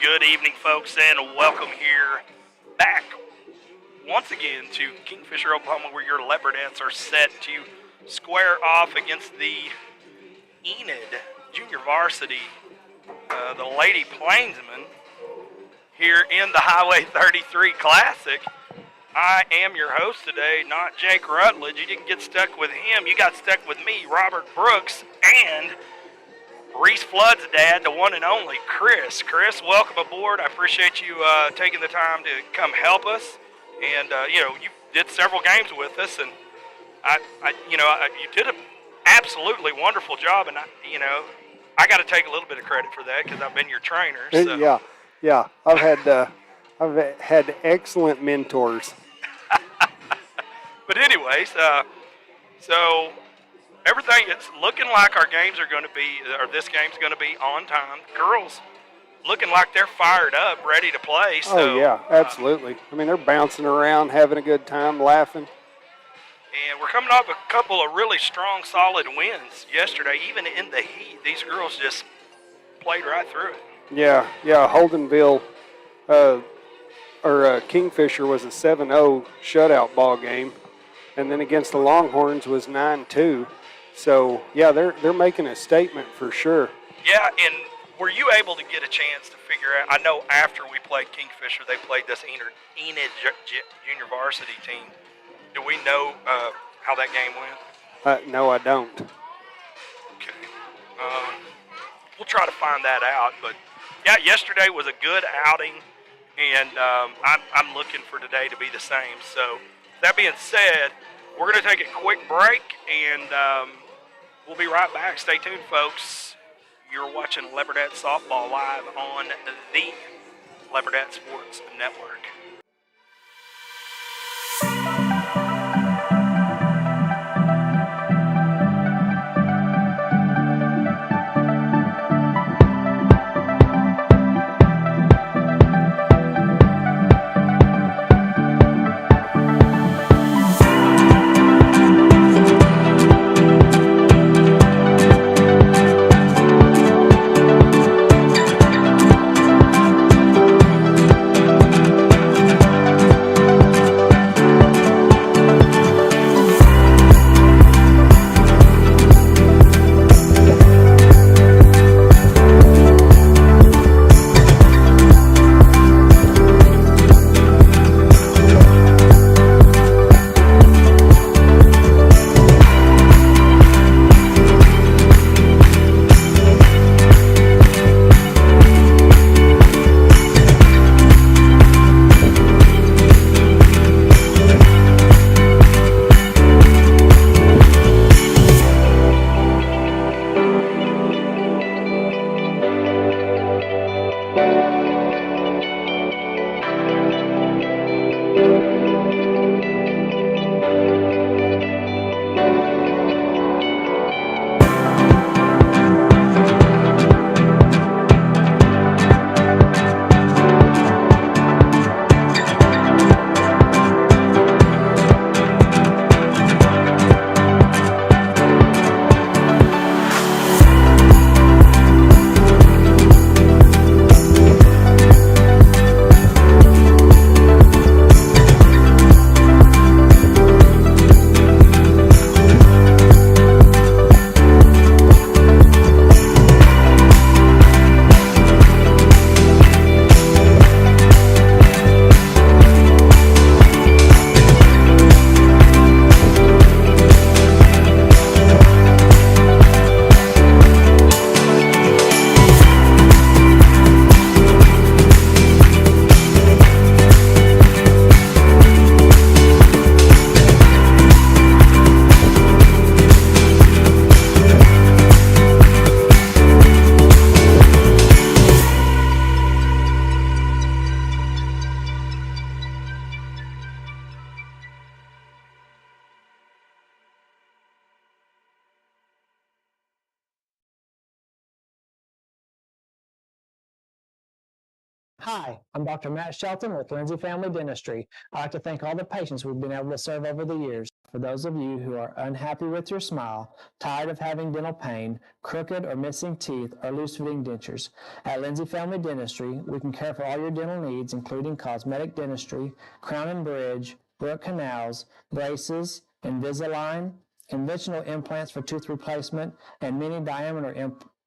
Good evening, folks, and welcome here back once again to Kingfisher, Oklahoma, where your Leopardettes are set to square off against the Enid Junior Varsity, the Lady Plainsmen, here in the Highway 33 Classic. I am your host today, not Jake Rutledge. You didn't get stuck with him. You got stuck with me, Robert Brooks, and Reese Flood's dad, the one and only Chris. Chris, welcome aboard. I appreciate you taking the time to come help us. And, you did several games with us, and you did an absolutely wonderful job. And, I got to take a little bit of credit for that because I've been your trainer. So. Yeah. I've had excellent mentors. But anyways, so everything, it's looking like our games are going to be, or this game's going to be on time. Girls looking like they're fired up, ready to play. So, oh, yeah, absolutely. They're bouncing around, having a good time, laughing. And we're coming off a couple of really strong, solid wins yesterday. Even in the heat, these girls just played right through it. Yeah, Holdenville, Kingfisher was a 7-0 shutout ball game. And then against the Longhorns was 9-2. So, yeah, they're making a statement for sure. Yeah, and were you able to get a chance to figure out, I know after we played Kingfisher, they played this Enid Junior Varsity team. Do we know how that game went? No, I don't. Okay. We'll try to find that out. But, yeah, yesterday was a good outing, and I'm looking for today to be the same. So, that being said, we're going to take a quick break, and we'll be right back. Stay tuned, folks. You're watching Leopardette Softball live on the Leopardette Sports Network. Hi, I'm Dr. Matt Shelton with Lindsay Family Dentistry. I'd like to thank all the patients we've been able to serve over the years. For those of you who are unhappy with your smile, tired of having dental pain, crooked or missing teeth, or loose-fitting dentures, at Lindsay Family Dentistry, we can care for all your dental needs, including cosmetic dentistry, crown and bridge, root canals, braces, Invisalign, conventional implants for tooth replacement, and mini diameter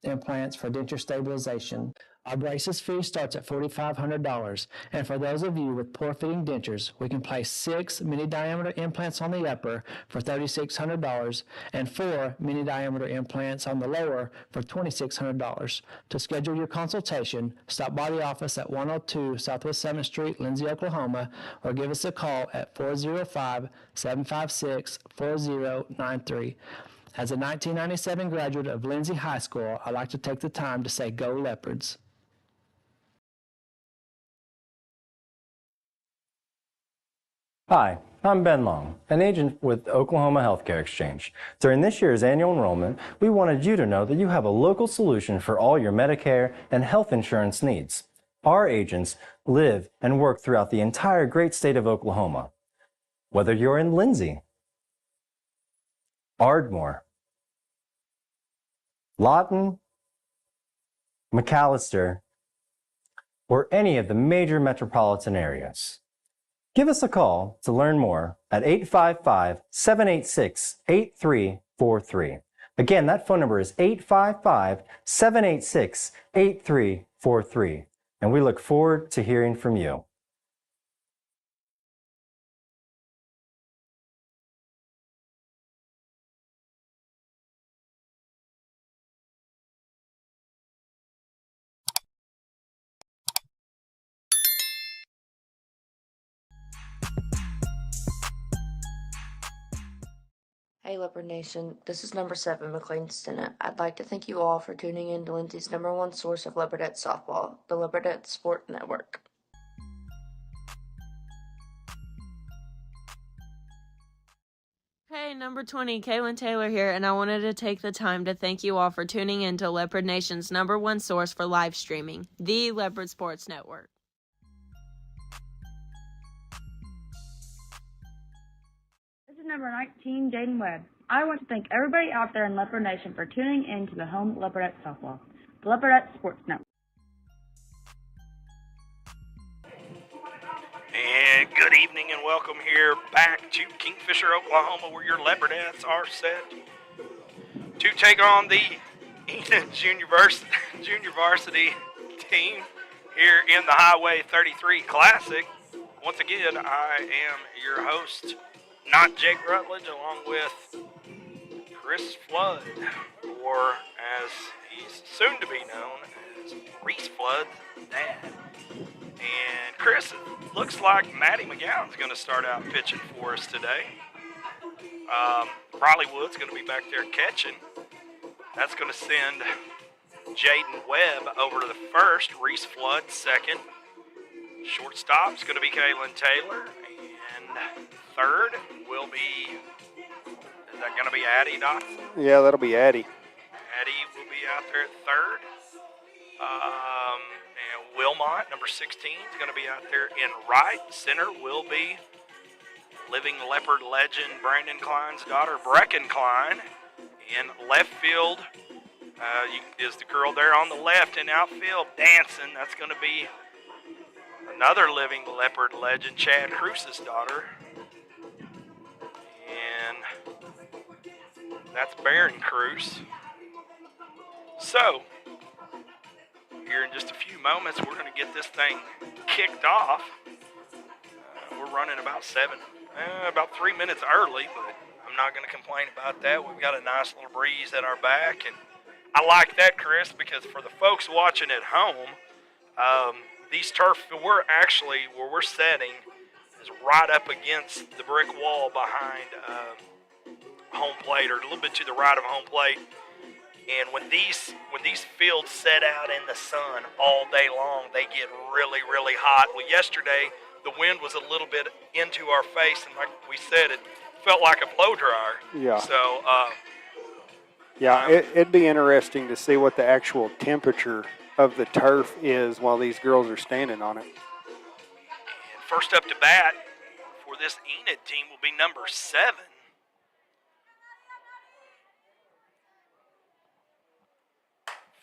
implants for denture stabilization. Our braces fee starts at $4,500, and for those of you with poor-fitting dentures, we can place 6 mini-diameter implants on the upper for $3,600 and 4 mini-diameter implants on the lower for $2,600. To schedule your consultation, stop by the office at 102 Southwest 7th Street, Lindsay, Oklahoma, or give us a call at 405-756-4093. As a 1997 graduate of Lindsay High School, I'd like to take the time to say go Leopards. Hi, I'm Ben Long, an agent with Oklahoma Healthcare Exchange. During this year's annual enrollment, we wanted you to know that you have a local solution for all your Medicare and health insurance needs. Our agents live and work throughout the entire great state of Oklahoma. Whether you're in Lindsay, Ardmore, Lawton, McAllister, or any of the major metropolitan areas. Give us a call to learn more at 855-786-8343. Again, that phone number is 855-786-8343. And we look forward to hearing from you. Hey Leopard Nation, this is number 7, McLean Stennett. I'd like to thank you all for tuning in to Lindsay's #1 source of Leopardette softball, the Leopardette Sport Network. Hey, number 20, Kaylin Taylor here, and I wanted to take the time to thank you all for tuning in to Leopard Nation's #1 source for live streaming, the Leopard Sports Network. This is number 19, Jaden Webb. I want to thank everybody out there in Leopard Nation for tuning in to the home Leopardette softball, the Leopardette Sports Network. And good evening and welcome here back to Kingfisher, Oklahoma, where your Leopardettes are set to take on the Enid Junior Varsity team here in the Highway 33 Classic. Once again, I am your host, not Jake Rutledge, along with Chris Flood, or as he's soon to be known as Reese Flood's dad. And Chris, it looks like Maddie McGowan's going to start out pitching for us today. Riley Wood's going to be back there catching. That's going to send Jaden Webb over to the first, Reese Flood second. Shortstop's going to be Kaylin Taylor. And third will be, is that going to be Addie Dotson? Yeah, that'll be Addie. Addie will be out there at third. And Wilmot, number 16, is going to be out there in right. Center will be living Leopard legend Brandon Klein's daughter, Brecken Klein. In left field is the girl there on the left. In outfield, dancing. That's going to be another living Leopard legend, Chad Cruz's daughter. And that's Baron Cruz. So, here in just a few moments, we're going to get this thing kicked off. We're running about 3 minutes early, but I'm not going to complain about that. We've got a nice little breeze at our back, and I like that, Chris, because for the folks watching at home, these turf, where we're setting is right up against the brick wall behind home plate, or a little bit to the right of home plate. And when these fields set out in the sun all day long, they get really, really hot. Well, yesterday, the wind was a little bit into our face, and like we said, it felt like a blow dryer. Yeah. So, it'd be interesting to see what the actual temperature of the turf is while these girls are standing on it. And first up to bat for this Enid team will be number 7,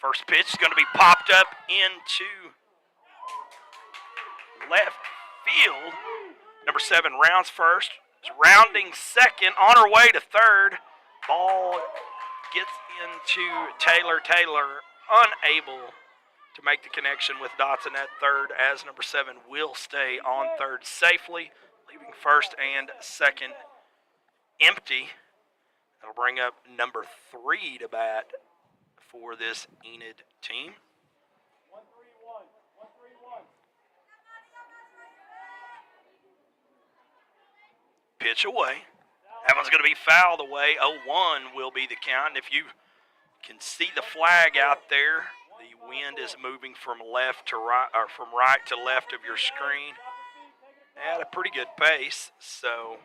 First pitch is going to be popped up into left field. Number 7 rounds first. Is rounding second, on her way to third. Ball gets into Taylor. Taylor unable to make the connection with Dotson at third, as number 7 will stay on third safely, leaving first and second empty. That'll bring up number 3 to bat for this Enid team. Pitch away. That one's going to be fouled away. 0-1 will be the count. And if you can see the flag out there, the wind is moving from left to right, or from right to left of your screen at a pretty good pace. So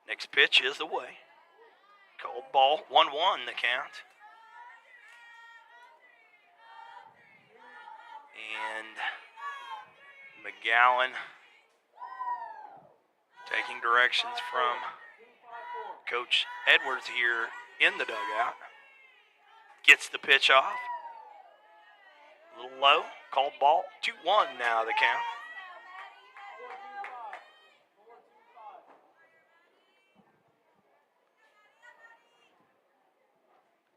next pitch is away. Cold ball. 1-1 the count. And McGowan taking directions from Coach Edwards here in the dugout. Gets the pitch off. A little low. Called ball. 2-1 now the count.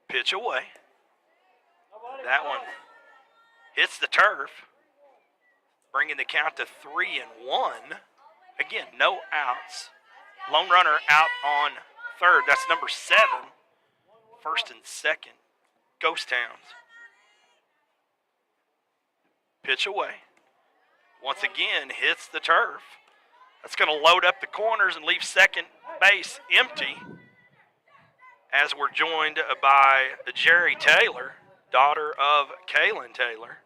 Pitch away. That one hits the turf, bringing the count to 3-1. Again, no outs. Lone runner out on third. That's number 7. First and second. Ghost Towns. Pitch away. Once again, hits the turf. That's going to load up the corners and leave second base empty, as we're joined by Jerry Taylor, daughter of Kaylin Taylor.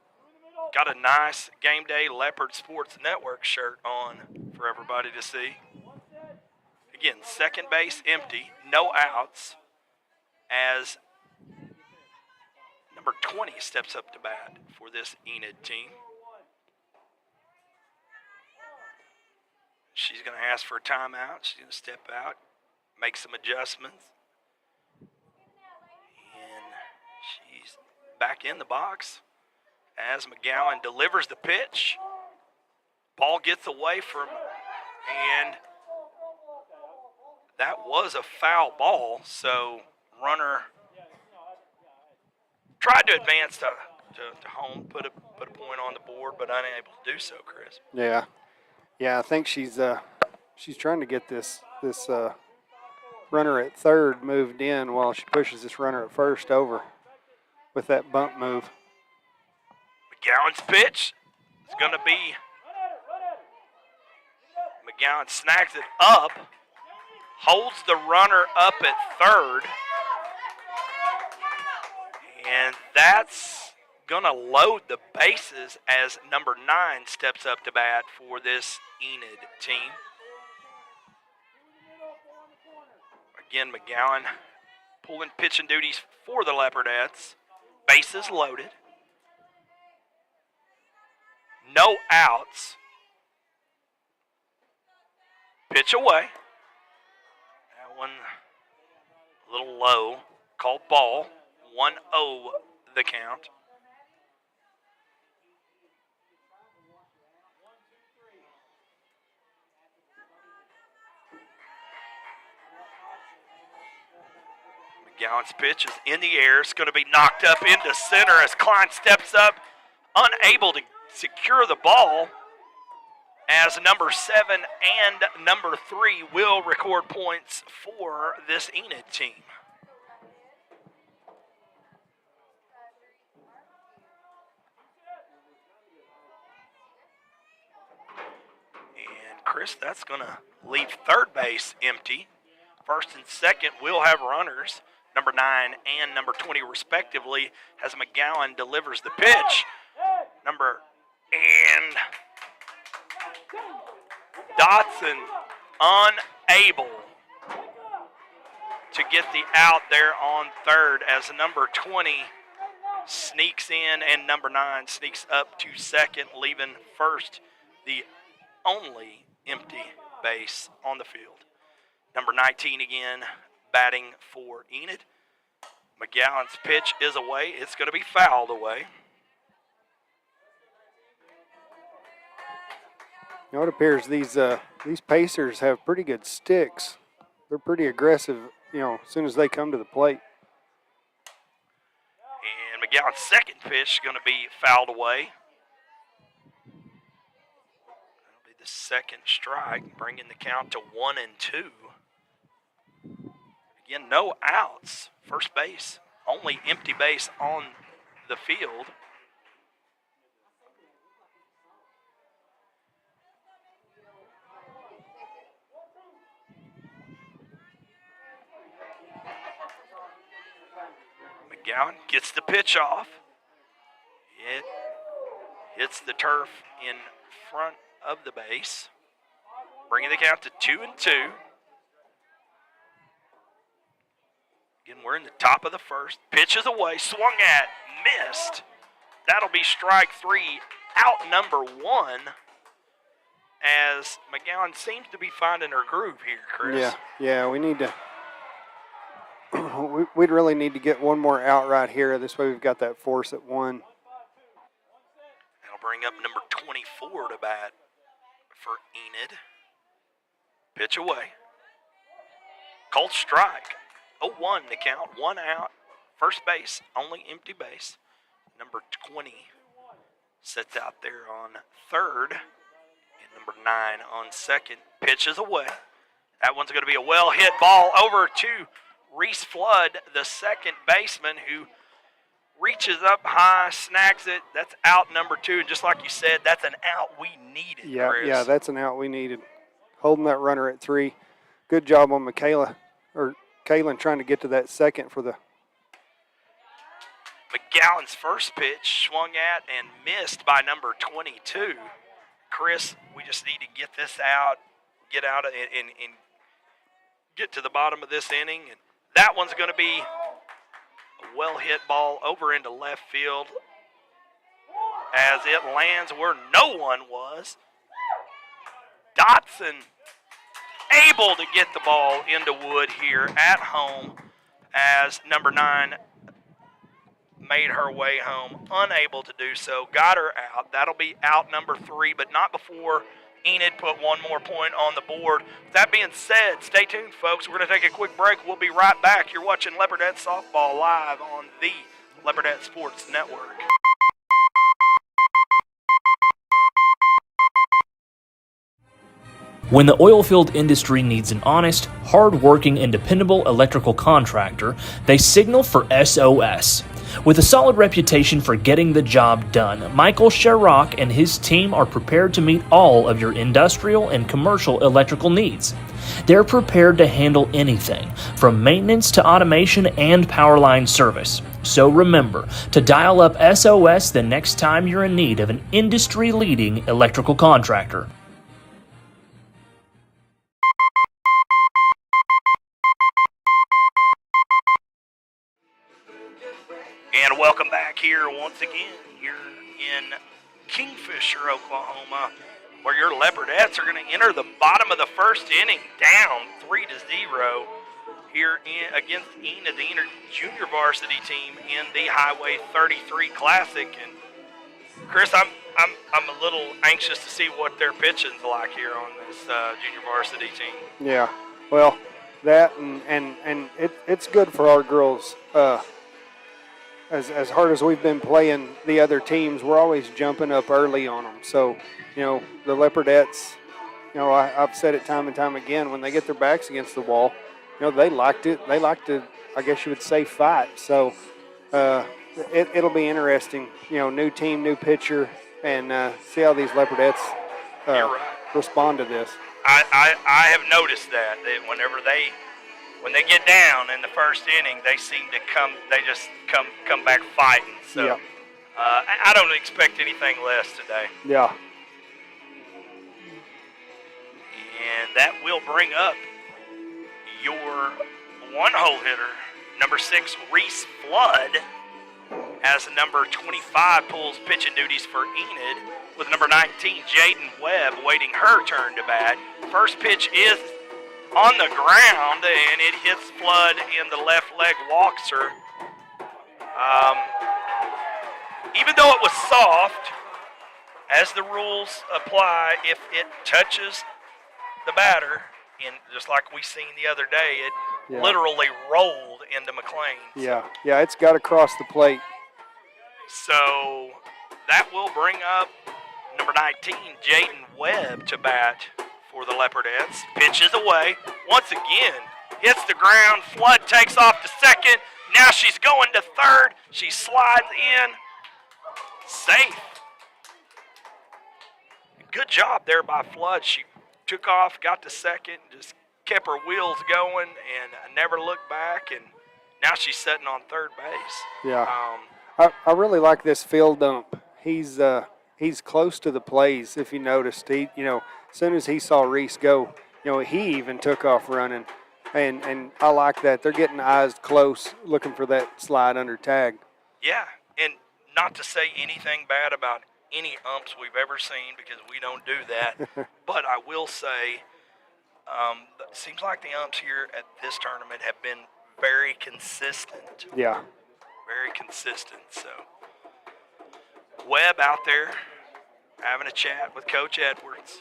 Got a nice Game Day Leopard Sports Network shirt on for everybody to see. Again, second base empty, no outs, as number 20 steps up to bat for this Enid team. She's going to ask for a timeout. She's going to step out, make some adjustments. And she's back in the box as McGowan delivers the pitch. Ball gets away from, and that was a foul ball. So runner tried to advance to home, put a point on the board, but unable to do so, Chris. Yeah, I think she's trying to get this runner at third moved in while she pushes this runner at first over with that bump move. McGowan's pitch is going to be, McGowan snags it up, holds the runner up at third, and that's going to load the bases as number 9 steps up to bat for this Enid team. Again, McGowan pulling pitching duties for the Leopardettes. Bases loaded. No outs. Pitch away. That one a little low. Called ball. 1-0 the count. McGowan's pitch is in the air. It's going to be knocked up into center as Klein steps up, unable to secure the ball, as number 7 and number 3 will record points for this Enid team. And Chris, that's going to leave third base empty. First and second will have runners, number 9 and number 20 respectively, as McGowan delivers the pitch. And Dotson unable to get the out there on third, as number 20 sneaks in and number 9 sneaks up to second, leaving first the only empty base on the field. Number 19 again batting for Enid. McGowan's pitch is away. It's going to be fouled away. You know, it appears these Pacers have pretty good sticks. They're pretty aggressive, you know, as soon as they come to the plate. And McGowan's second pitch is going to be fouled away. That'll be the second strike, bringing the count to 1-2. Again, no outs. First base, only empty base on the field. McGowan gets the pitch off. It hits the turf in front of the base, bringing the count to 2-2. Again, we're in the top of the first. Pitch is away, swung at, missed. That'll be strike three, out number one, as McGowan seems to be finding her groove here, Chris. Yeah, we need to. We'd really need to get one more out right here. This way we've got that force at one. That'll bring up number 24 to bat for Enid. Pitch away. Cold strike. 0-1 to count. One out. First base, only empty base. Number 20 sits out there on third. And number 9 on second. Pitch is away. That one's going to be a well-hit ball over to Reese Flood, the second baseman, who reaches up high, snags it. That's out number 2. And just like you said, that's an out we needed, Chris. Yeah, that's an out we needed. Holding that runner at 3. Good job on Kaylin trying to get to that second for the. McGowan's first pitch swung at and missed by number 22. Chris, we just need to get this out, get out of it, and get to the bottom of this inning. And that one's going to be a well-hit ball over into left field as it lands where no one was. Dotson able to get the ball into Wood here at home as number 9 made her way home, unable to do so, got her out. That'll be out number 3, but not before Enid put one more point on the board. That being said, stay tuned, folks. We're going to take a quick break. We'll be right back. You're watching Leopardette Softball live on the Leopardette Sports Network. When the oilfield industry needs an honest, hard-working, and dependable electrical contractor, they signal for SOS. With a solid reputation for getting the job done, Michael Sherrock and his team are prepared to meet all of your industrial and commercial electrical needs. They're prepared to handle anything, from maintenance to automation and power line service. So remember to dial up SOS the next time you're in need of an industry-leading electrical contractor. And welcome back here once again here in Kingfisher, Oklahoma, where your Leopardettes are going to enter the bottom of the first inning down 3-0 here against Enid, the Enid junior varsity team in the Highway 33 Classic. And Chris, I'm a little anxious to see what their pitching's like here on this junior varsity team. Yeah, well, that and it's good for our girls. As hard as we've been playing the other teams, we're always jumping up early on them. So, you know, the Leopardettes, you know, I've said it time and time again, when they get their backs against the wall, you know, they like to, I guess you would say, fight. So it'll be interesting, you know, new team, new pitcher, and see how these Leopardettes respond to this. I have noticed that whenever when they get down in the first inning, they seem to come back fighting. So yeah. I don't expect anything less today. Yeah. And that will bring up your one-hole hitter, number 6, Reese Flood, as number 25 pulls pitching duties for Enid, with number 19, Jaden Webb, waiting her turn to bat. First pitch is on the ground, and it hits Flood in the left leg, walks her. Um, even though it was soft, as the rules apply, if it touches the batter, and just like we seen the other day, it literally rolled into McLean. Yeah, it's got to cross the plate. So that will bring up number 19, Jaden Webb, to bat for the Leopardettes. Pitches away. Once again, hits the ground. Flood takes off to second. Now she's going to third. She slides in. Safe. Good job there by Flood. She took off, got to second, just kept her wheels going and never looked back. And now she's sitting on third base. Yeah. I really like this field dump. He's close to the plays. If you noticed, as soon as he saw Reese go, he even took off running, and I like that. They're getting eyes close, looking for that slide under tag. Yeah, and not to say anything bad about any umps we've ever seen, because we don't do that. But I will say, it seems like the umps here at this tournament have been very consistent. Yeah. Very consistent. So Webb out there having a chat with Coach Edwards.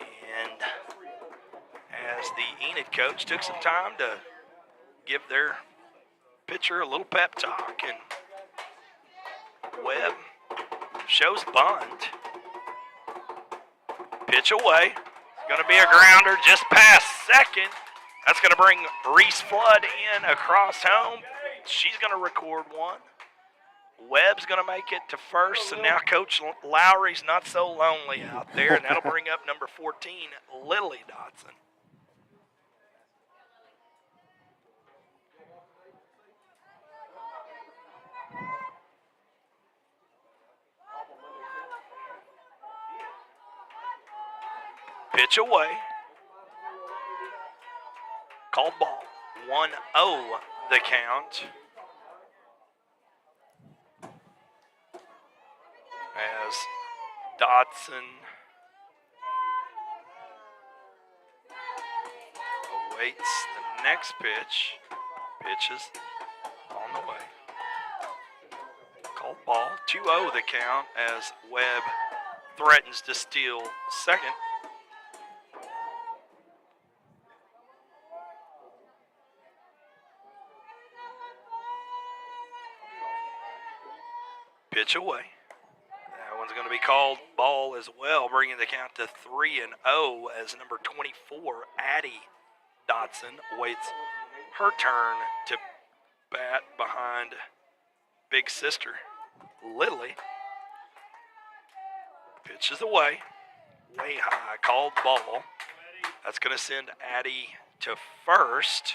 And as the Enid coach took some time to give their pitcher a little pep talk, and Webb shows bunt. Pitch away. It's going to be a grounder just past second. That's going to bring Reese Flood in across home. She's going to record one. Webb's going to make it to first, and now Coach Lowry's not so lonely out there, and that'll bring up number 14, Lily Dotson. Pitch away. Called ball. 1-0 the count. As Dotson awaits the next pitch. Pitches on the way. Called ball. 2-0 the count as Webb threatens to steal second. Pitch away. That one's going to be called ball as well, bringing the count to 3-0 as number 24, Addie Dotson, waits her turn to bat behind big sister, Lily. Pitches away. Way high, called ball. That's going to send Addie to first.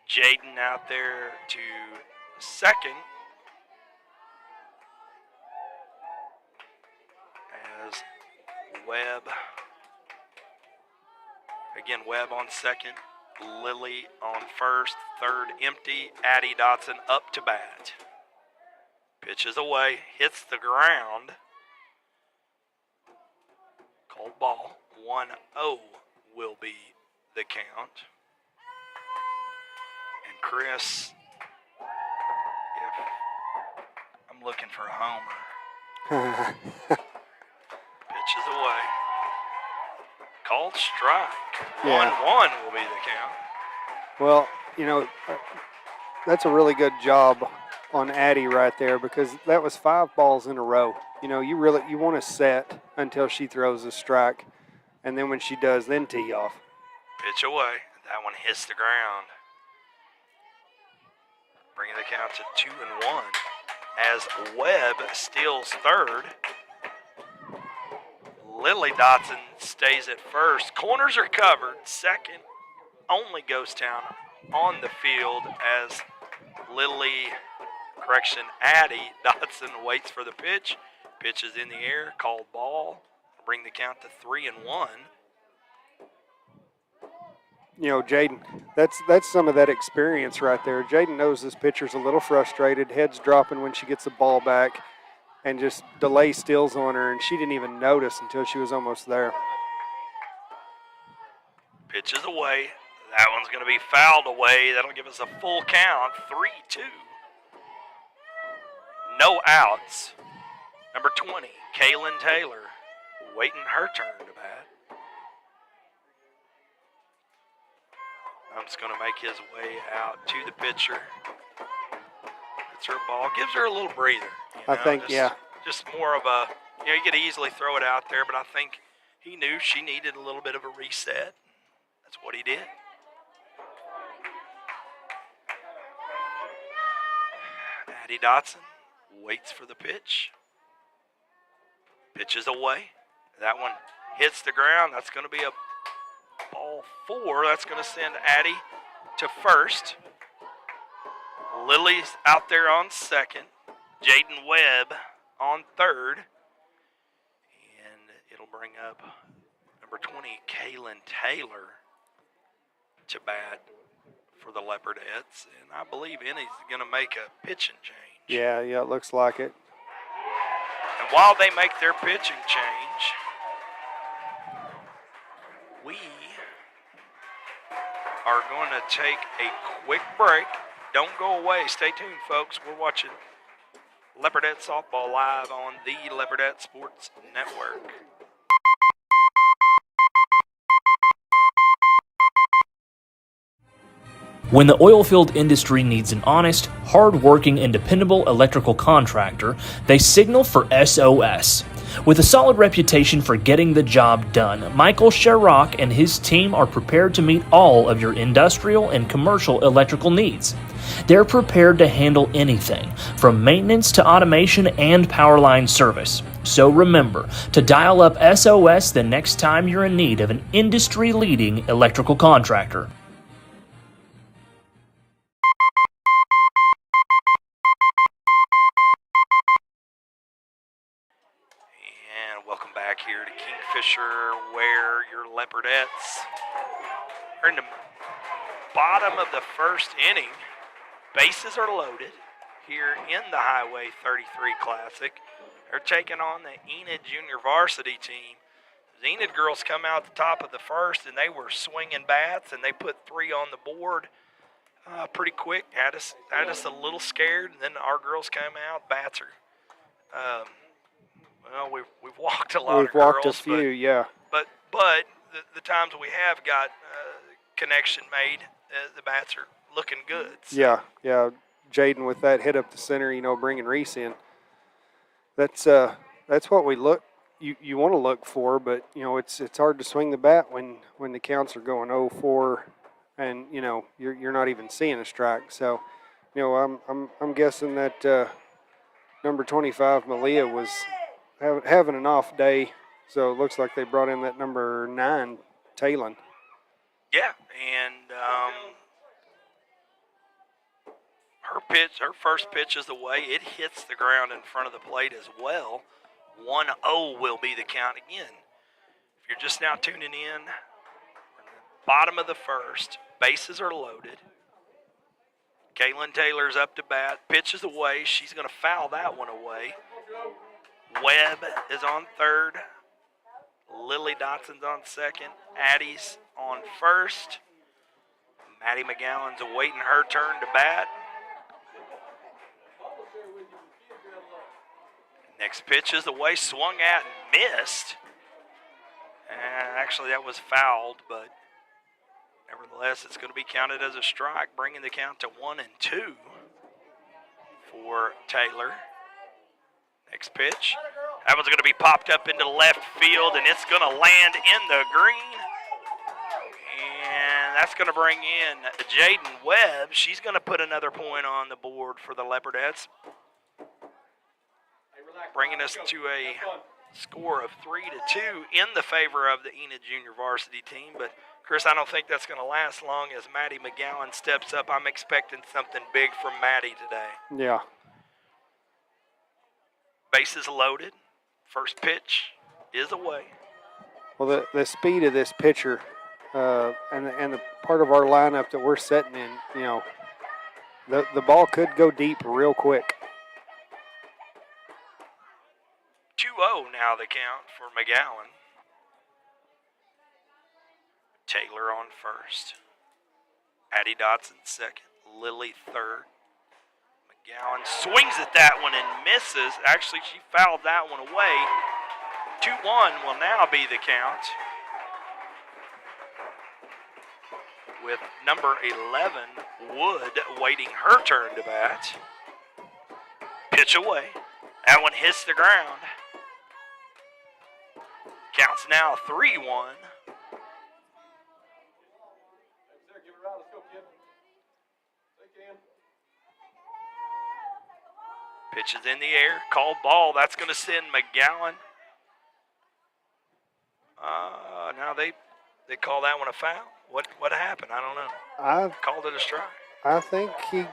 Jaden out there to second. As Webb, again, Webb on second, Lily on first, third empty, Addie Dotson up to bat. Pitches away, hits the ground. Called ball, 1-0 will be the count. And Chris, if I'm looking for a homer. Pitches away. Called strike. 1-1 will be the count. Well, that's a really good job on Addie right there, because that was 5 balls in a row. You want to set until she throws a strike, and then when she does, then tee off. Pitch away. That one hits the ground. Bringing the count to 2-1 as Webb steals third. Lily Dotson stays at first. Corners are covered. Second, only Ghost Town on the field as Addie Dotson waits for the pitch. Pitch is in the air, called ball. Bring the count to 3-1. Jaden, that's some of that experience right there. Jaden knows this pitcher's a little frustrated, head's dropping when she gets the ball back, and just delay steals on her, and she didn't even notice until she was almost there. Pitches away. That one's going to be fouled away. That'll give us a full count, 3-2. No outs. Number 20, Kaylin Taylor, waiting her turn to bat. Hump's going to make his way out to the pitcher. Gets her a ball, gives her a little breather. I think, yeah. Just more of a, you could easily throw it out there, but I think he knew she needed a little bit of a reset. That's what he did. Addie Dotson waits for the pitch. Pitches away. That one hits the ground. That's going to be a ball 4. That's going to send Addie to first. Lily's out there on second. Jaden Webb on third. And it'll bring up number 20, Kaylin Taylor, to bat for the Leopardettes. And I believe Enid's going to make a pitching change. Yeah, it looks like it. And while they make their pitching change, we are going to take a quick break. Don't go away. Stay tuned, folks. We're watching Leopardette Softball live on the Leopardette Sports Network. When the oilfield industry needs an honest, hard-working, and dependable electrical contractor, they signal for SOS. With a solid reputation for getting the job done, Michael Sherrock and his team are prepared to meet all of your industrial and commercial electrical needs. They're prepared to handle anything, from maintenance to automation and power line service. So remember to dial up SOS the next time you're in need of an industry-leading electrical contractor. Welcome back here to Kingfisher, where your Leopardettes are in the bottom of the first inning. Bases are loaded here in the Highway 33 Classic. They're taking on the Enid Junior Varsity team. The Enid girls come out the top of the first, and they were swinging bats, and they put 3 on the board pretty quick. Had us a little scared, and then our girls came out. Bats are... well, we've walked a lot of girls. We've walked a few, yeah. But the times we have got connection made, the bats are looking good. So. Yeah. Jaden with that hit up the center, bringing Reese in. That's what we look. You want to look for, but it's hard to swing the bat when the counts are going 0-4, and you're not even seeing a strike. So, I'm guessing that number 25 Malia was having an off day, so it looks like they brought in that number 9, Talon. Yeah, and her first pitch is away. It hits the ground in front of the plate as well. 1-0 will be the count again. If you're just now tuning in, we're in the bottom of the first. Bases are loaded. Kaylin Taylor's up to bat. Pitch is away. She's going to foul that one away. Webb is on third. Lily Dotson's on second. Addie's on first. Maddie McGowan's awaiting her turn to bat. Next pitch is away, swung at and missed. And actually that was fouled, but nevertheless it's going to be counted as a strike, bringing the count to 1-2 for Taylor. Next pitch. That one's going to be popped up into left field, and it's going to land in the green. And that's going to bring in Jaden Webb. She's going to put another point on the board for the Leopardettes, bringing us to a score of 3-2 in the favor of the Enid Junior Varsity team. But, Chris, I don't think that's going to last long as Maddie McGowan steps up. I'm expecting something big from Maddie today. Yeah. Bases loaded. First pitch is away. Well, the speed of this pitcher and the part of our lineup that we're setting in, the ball could go deep real quick. 2-0 now the count for McGowan. Taylor on first. Addie Dotson second. Lily third. McGowan swings at that one and misses. Actually, she fouled that one away. 2-1 will now be the count. With number 11, Wood, waiting her turn to bat. Pitch away. That one hits the ground. Counts now 3-1. Pitches in the air. Called ball. That's going to send McGowan. Now they call that one a foul. What happened? I don't know. Called it a strike. I think he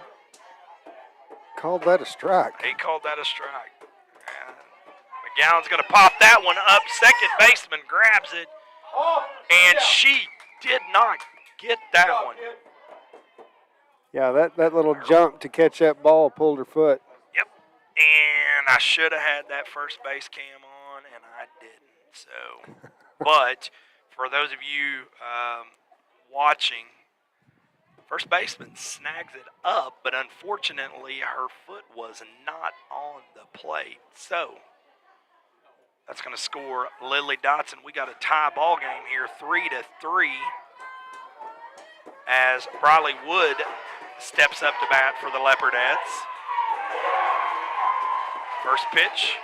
called that a strike. He called that a strike. McGowan's going to pop that one up. Second baseman grabs it, and she did not get that one. Yeah, that little jump to catch that ball pulled her foot. Yep. And I should have had that first base cam on, and I didn't. So, but for those of you watching, first baseman snags it up, but unfortunately her foot was not on the plate. So that's going to score Lily Dotson. We got a tie ball game here, 3-3, as Briley Wood steps up to bat for the Leopardettes. First pitch,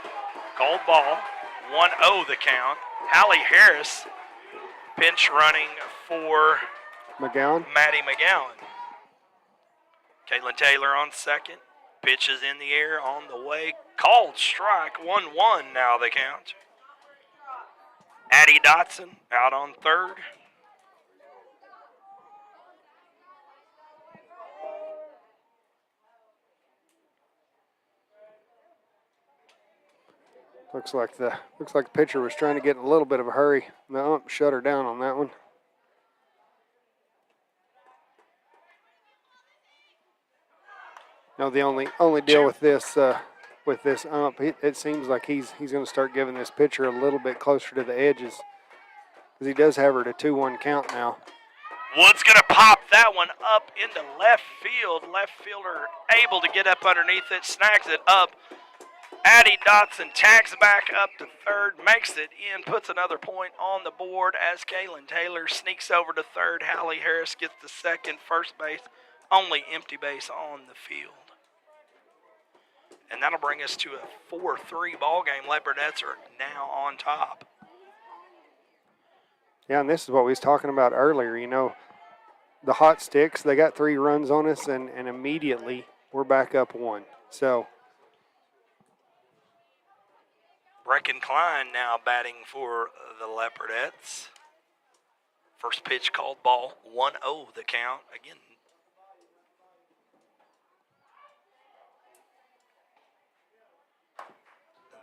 called ball, 1-0 the count. Hallie Harris pinch running for McGowan. Maddie McGowan. Caitlin Taylor on second. Pitches in the air on the way. Called strike. 1-1 now the count. Addie Dotson out on third. Looks like the pitcher was trying to get in a little bit of a hurry. The ump shut her down on that one. No, the only deal with this ump, it seems like he's going to start giving this pitcher a little bit closer to the edges, because he does have her to 2-1 count now. Wood's going to pop that one up into left field. Left fielder able to get up underneath it, snags it up. Addie Dotson tags back up to third, makes it in, puts another point on the board as Kaylin Taylor sneaks over to third. Hallie Harris gets the second. First base, only empty base on the field. And that'll bring us to a 4-3 ball game. Leopardettes are now on top. Yeah, and this is what we was talking about earlier. You know, the hot sticks, they got 3 runs on us, and immediately we're back up 1. So Brecken Klein now batting for the Leopardettes. First pitch called ball, 1-0 the count. Again,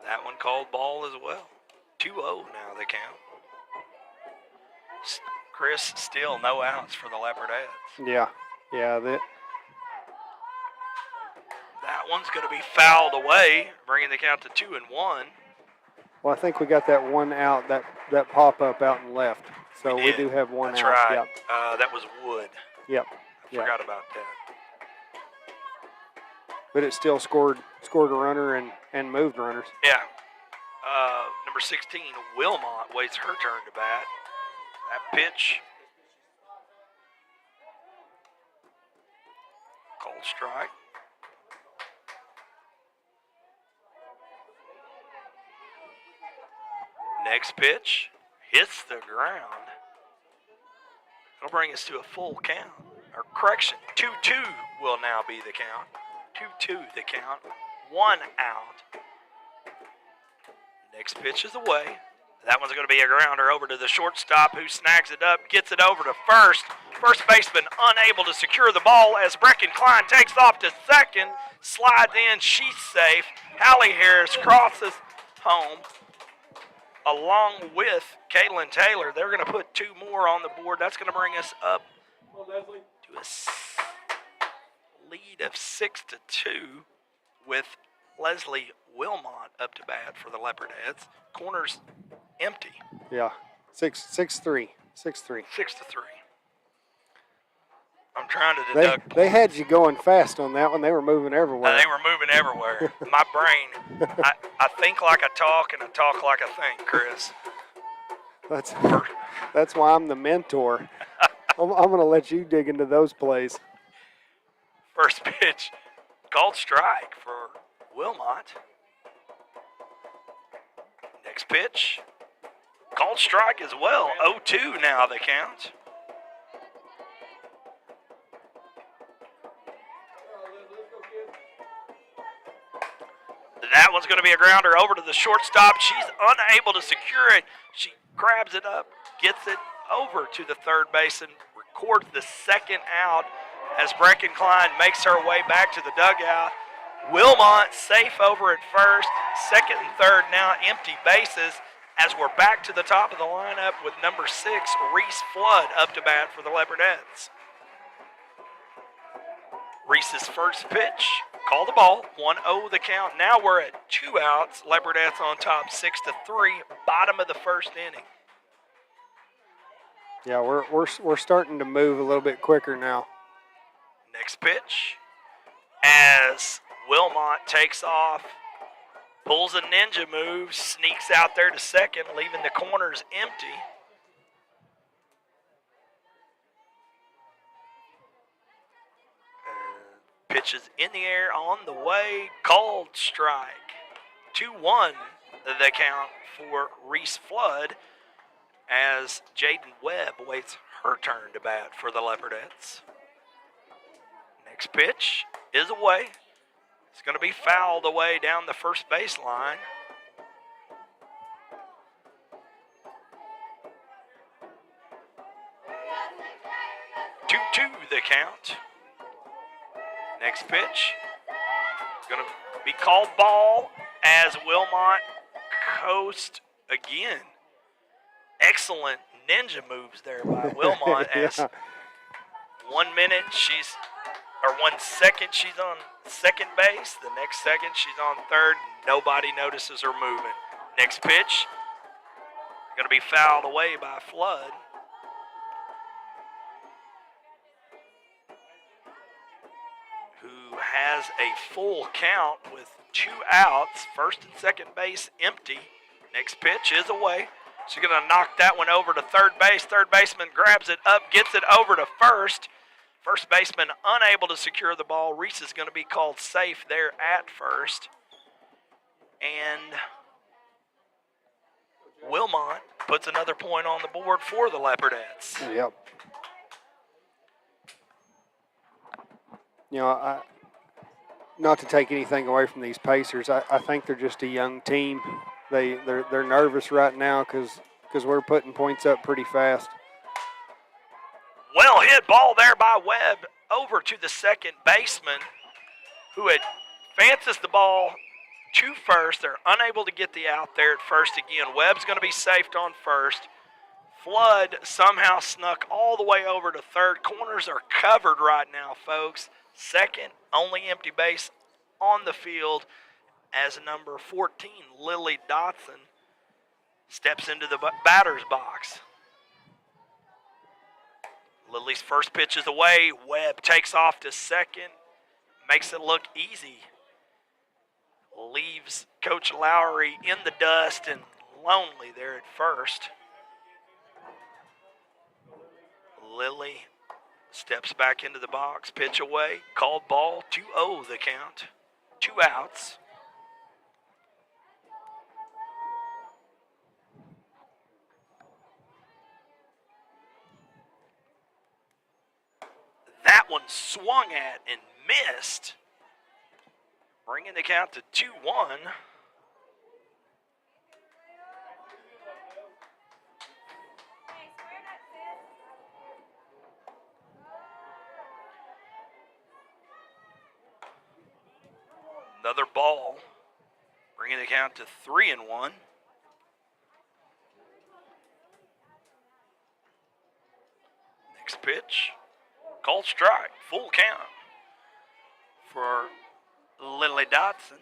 that one called ball as well. 2-0 now the count. Chris, still no outs for the Leopardettes. yeah, That one's going to be fouled away, bringing the count to 2-1. well, I think we got that one out, that pop-up out and left. So we do have one That's out. right. Yep. That was Wood. Yep. I forgot about that. But it still scored a runner and moved runners. Yeah. Number 16, Wilmot, waits her turn to bat. That pitch. Cold strike. Next pitch hits the ground. That'll bring us to a full count. Or correction, 2-2 will now be the count. 2-2 the count. 1 out. Next pitch is away. That one's going to be a grounder over to the shortstop, who snags it up, gets it over to first. First baseman unable to secure the ball as Brecken Klein takes off to second. Slides in, she's safe. Hallie Harris crosses home along with Kaylin Taylor. They're going to put 2 more on the board. That's going to bring us up to a lead of 6-2 with Leslie Wilmot up to bat for the Leopardettes. Corners empty. Yeah, 6-3. 6-3. 6-3. I'm trying to They deduct they points. had you going fast on that one. They were moving everywhere. They were moving everywhere. My brain, I think like I talk and I talk like I think, Chris. That's why I'm the mentor. I'm going to let you dig into those plays. First pitch, called strike for Wilmot. Next pitch, called strike as well. 0-2 now the count. That one's going to be a grounder over to the shortstop. She's unable to secure it. She grabs it up, gets it over to the third baseman, records the second out as Breckenkline makes her way back to the dugout. Wilmot safe over at first. Second and third now empty bases as we're back to the top of the lineup with number 6, Reese Flood, up to bat for the Leopardettes. Reese's first pitch, call the ball, 1-0 the count. Now we're at 2 outs. Leopardettes on top, 6-3, bottom of the first inning. Yeah, we're starting to move a little bit quicker now. Next pitch, as Wilmot takes off, pulls a ninja move, sneaks out there to second, leaving the corners empty. Pitches in the air, on the way, called strike. 2-1 the count for Reese Flood as Jaden Webb waits her turn to bat for the Leopardettes. Next pitch is away. It's going to be fouled away down the first baseline. 2-2 the count. Next pitch, going to be called ball as Wilmot coast again. Excellent ninja moves there by Wilmot as 1 minute or 1 second she's on second base. The next second she's on third. Nobody notices her moving. Next pitch, going to be fouled away by Flood. Who has a full count with 2 outs, first and second base empty. Next pitch is away. She's going to knock that one over to third base. Third baseman grabs it up, gets it over to first. First baseman unable to secure the ball. Reese is going to be called safe there at first. And Wilmot puts another point on the board for the Leopardettes. Yep. You know, not to take anything away from these Pacers, I think they're just a young team. They're nervous right now because we're putting points up pretty fast. Well hit ball there by Webb over to the second baseman who advances the ball to first. They're unable to get the out there at first again. Webb's going to be safed on first. Flood somehow snuck all the way over to third. Corners are covered right now, folks. Second, only empty base on the field as number 14, Lily Dotson, steps into the batter's box. Lily's first pitch is away. Webb takes off to second, makes it look easy. Leaves Coach Lowry in the dust and lonely there at first. Lily steps back into the box, pitch away, called ball, 2-0 the count, 2 outs. That one swung at and missed, bringing the count to 2-1. Another ball, bringing the count to 3-1. Next pitch, called strike, full count for Lily Dotson.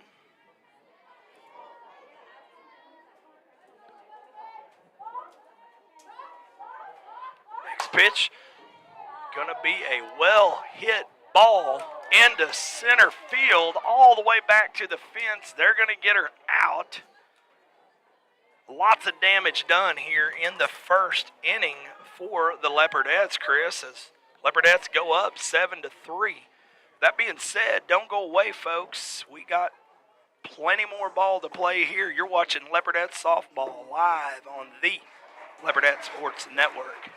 Next pitch, Going to be a well-hit ball into center field all the way back to the fence. They're going to get her out. Lots of damage done here in the first inning for the Leopardettes, Chris, as Leopardettes go up 7-3. That being said, don't go away, folks. We got plenty more ball to play here. You're watching Leopardette Softball live on the Leopardette Sports Network.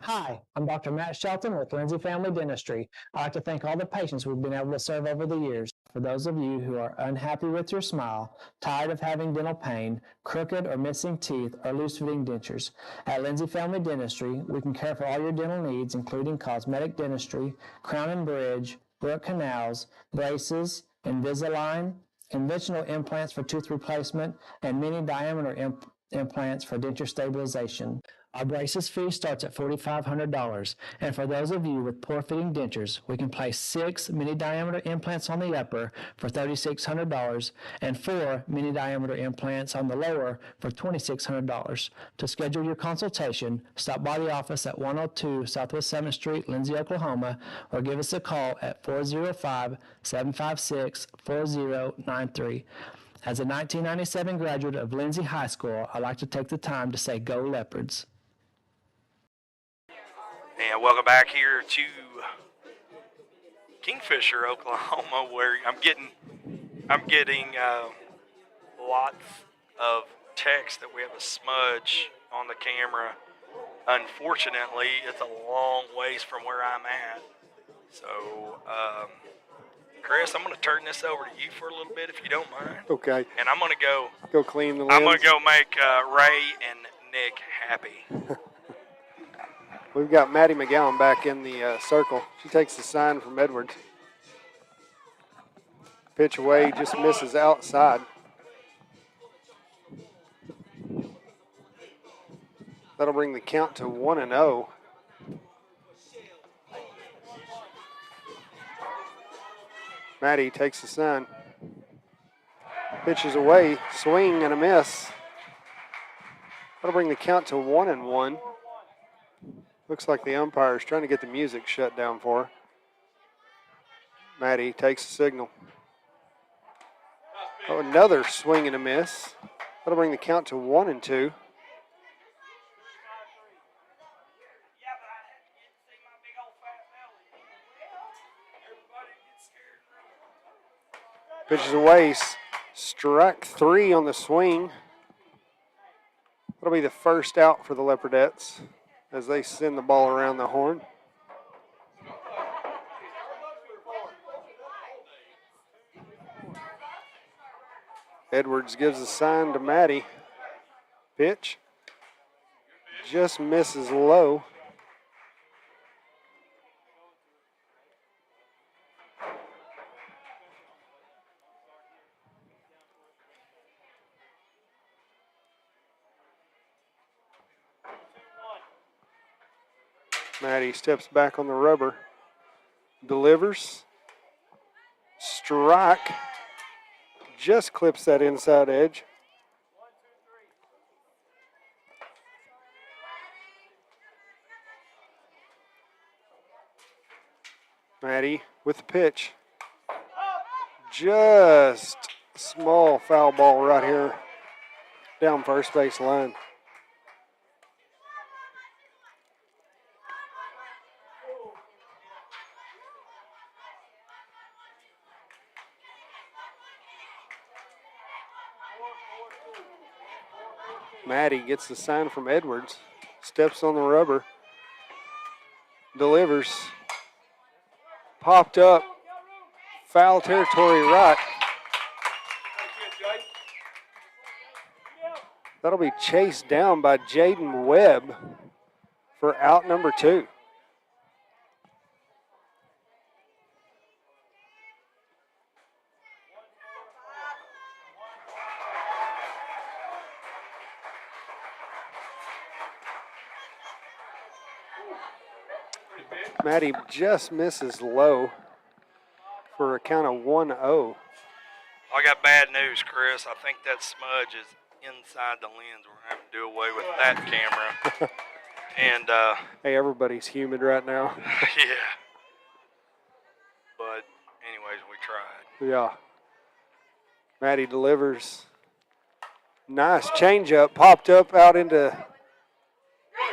Hi, I'm Dr. Matt Shelton with Lindsay Family Dentistry. I'd like to thank all the patients we've been able to serve over the years. For those of you who are unhappy with your smile, tired of having dental pain, crooked or missing teeth, or loose-fitting dentures, at Lindsay Family Dentistry, we can care for all your dental needs, including cosmetic dentistry, crown and bridge, root canals, braces, Invisalign, conventional implants for tooth replacement, and mini diameter implants for denture stabilization. Our braces fee starts at $4,500, and for those of you with poor-fitting dentures, we can place 6 mini-diameter implants on the upper for $3,600 and 4 mini-diameter implants on the lower for $2,600. To schedule your consultation, stop by the office at 102 Southwest 7th Street, Lindsay, Oklahoma, or give us a call at 405-756-4093. As a 1997 graduate of Lindsay High School, I'd like to take the time to say go Leopards. And welcome back here to Kingfisher, Oklahoma, where I'm getting lots of text that we have a smudge on the camera. Unfortunately, it's a long ways from where I'm at. So, Chris, I'm going to turn this over to you for a little bit, if you don't mind. Okay. And I'm going to go clean the lens. I'm going to go make Ray and Nick happy. We've got Maddie McGowan back in the circle. She takes the sign from Edwards. Pitch away, just misses outside. That'll bring the count to 1-0. Maddie takes the sign. Pitches away, swing and a miss. That'll bring the count to 1-1. Looks like the umpire is trying to get the music shut down for her. Maddie takes the signal. Oh, another swing and a miss. That'll bring the count to 1-2. Pitches away, strike 3 on the swing. That'll be the first out for the Leopardettes as they send the ball around the horn. Edwards gives a sign to Maddie. Pitch. Just misses low. Maddie steps back on the rubber, delivers, strike, just clips that inside edge. Maddie with the pitch. Just small foul ball right here down first base line. Maddie gets the sign from Edwards, steps on the rubber, delivers, popped up, foul territory right. That'll be chased down by Jaden Webb for out number 2. Maddie just misses low for a count of 1-0. I got bad news, Chris. I think that smudge is inside the lens. We're going to have to do away with that camera. And, Hey, everybody's humid right now. yeah. But, anyways, we tried. Yeah. Maddie delivers. Nice changeup. Popped up out into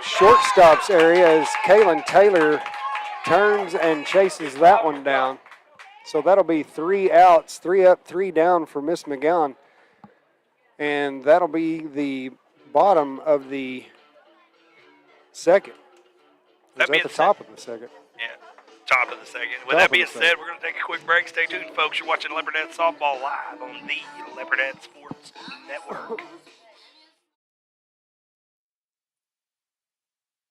shortstop's area as Kaylin Taylor turns and chases that one down. So that'll be 3 outs, 3 up, 3 down for Miss McGowan. And that'll be the bottom of the second. That At the top of the second. Yeah, top of the second. With that being said, we're going to take a quick break. Stay tuned, folks. You're watching Leopardette Softball live on the Leopardette Sports Network.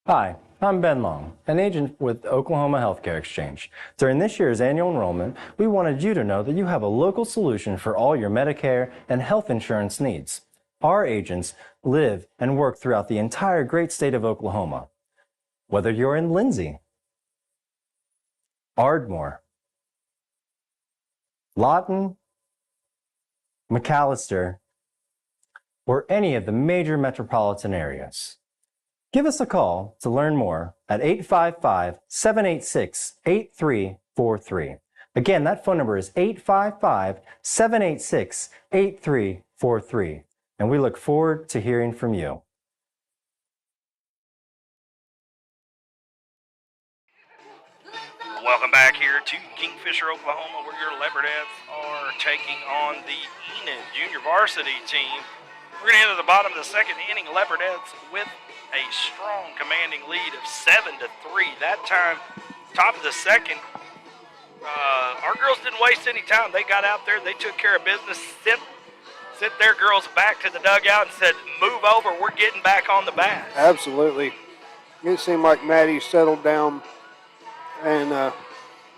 Hi, I'm Ben Long, an agent with Oklahoma Healthcare Exchange. During this year's annual enrollment, we wanted you to know that you have a local solution for all your Medicare and health insurance needs. Our agents live and work throughout the entire great state of Oklahoma. Whether you're in Lindsay, Ardmore, Lawton, McAllister, or any of the major metropolitan areas. Give us a call to learn more at 855-786-8343. Again, that phone number is 855-786-8343. And we look forward to hearing from you. Welcome back here to Kingfisher, Oklahoma, where your Leopardettes are taking on the Enid Junior Varsity team. We're going to enter the bottom of the second inning. Leopardettes with a strong commanding lead of 7-3. That time, top of the second, our girls didn't waste any time. They got out there, they took care of business, sent their girls back to the dugout and said, move over, we're getting back on the bat. Absolutely. It seemed like Maddie settled down and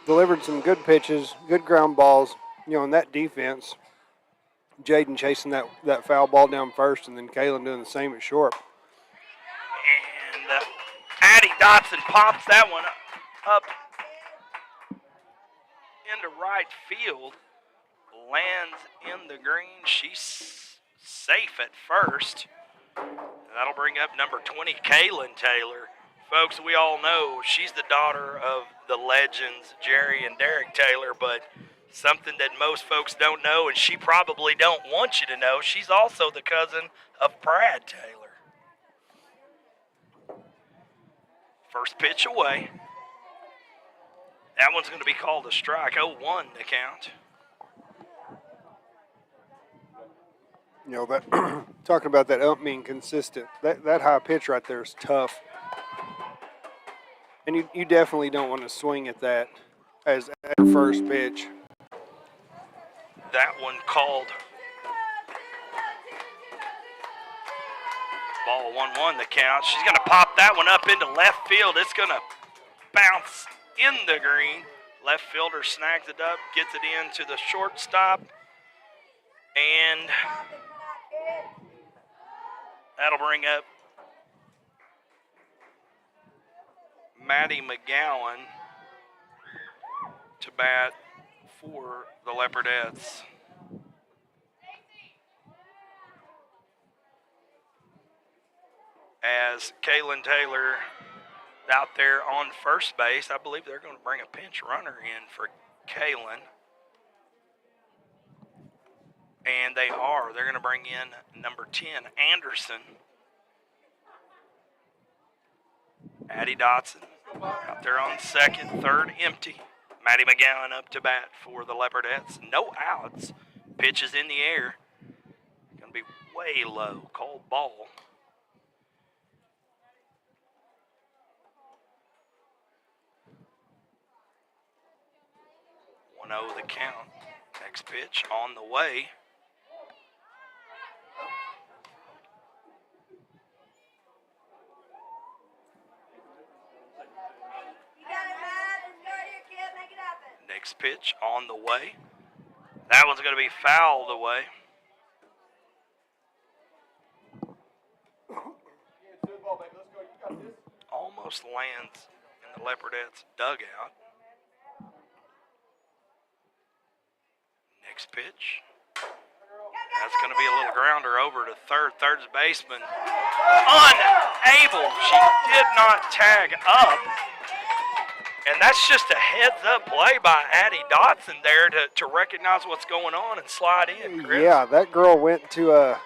delivered some good pitches, good ground balls. You know, in that defense, Jaden chasing that foul ball down first, and then Kaylin doing the same at short. And Addie Dotson pops that one up into right field, lands in the green. She's safe at first. That'll bring up number 20, Kaylin Taylor. Folks, we all know she's the daughter of the legends Jerry and Derek Taylor, but something that most folks don't know, and she probably don't want you to know, she's also the cousin of Brad Taylor. First pitch away. That one's going to be called a strike. 0-1 the count. You know, that talking about that ump being consistent, that high pitch right there is tough. And you definitely don't want to swing at that as your first pitch. That one called ball 1-1 the count. She's going to pop that one up into left field. It's going to bounce in the green. Left fielder snags it up, gets it into the shortstop, and that'll bring up Maddie McGowan to bat for the Leopardettes. As Kaylin Taylor out there on first base, I believe they're going to bring a pinch runner in for Kaylin. And they are. They're going to bring in number 10, Anderson. Addie Dotson out there on second, third empty. Maddie McGowan up to bat for the Leopardettes. No outs. Pitch is in the air. Going to be way low. Cold ball. The count. Next pitch on the way. Next pitch on the way. That one's going to be fouled away. Almost lands in the Leopardettes dugout. Next pitch. That's going to be a little grounder over to third. Third's baseman unable. She did not tag up. And that's just a heads-up play by Addie Dotson there to recognize what's going on and slide in, Chris. Yeah, that girl went to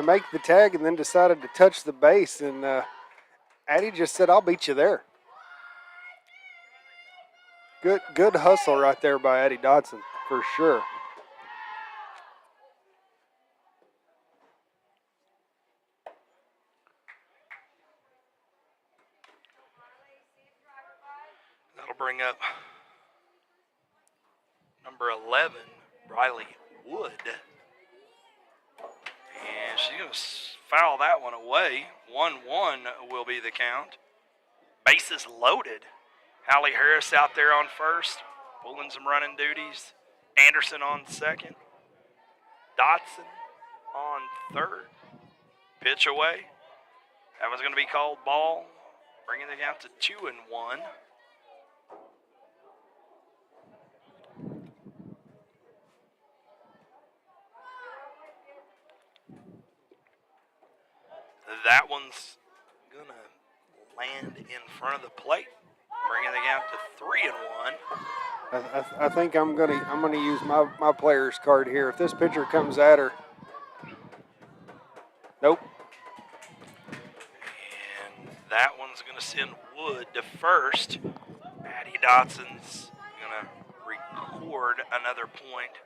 make the tag and then decided to touch the base, and Addie just said, "I'll beat you there." Good hustle right there by Addie Dotson, for sure. That'll bring up number 11, Riley Wood. And she's going to foul that one away. 1-1 will be the count. Bases loaded. Hallie Harris out there on first, pulling some running duties. Anderson on second. Dotson on third. Pitch away. That one's going to be called ball, bringing the count to 2-1. That one's going to land in front of the plate, bringing the count to 3-1. I think I'm gonna use my player's card here. If this pitcher comes at her, nope. And that one's going to send Wood to first. Addie Dotson's going to record another point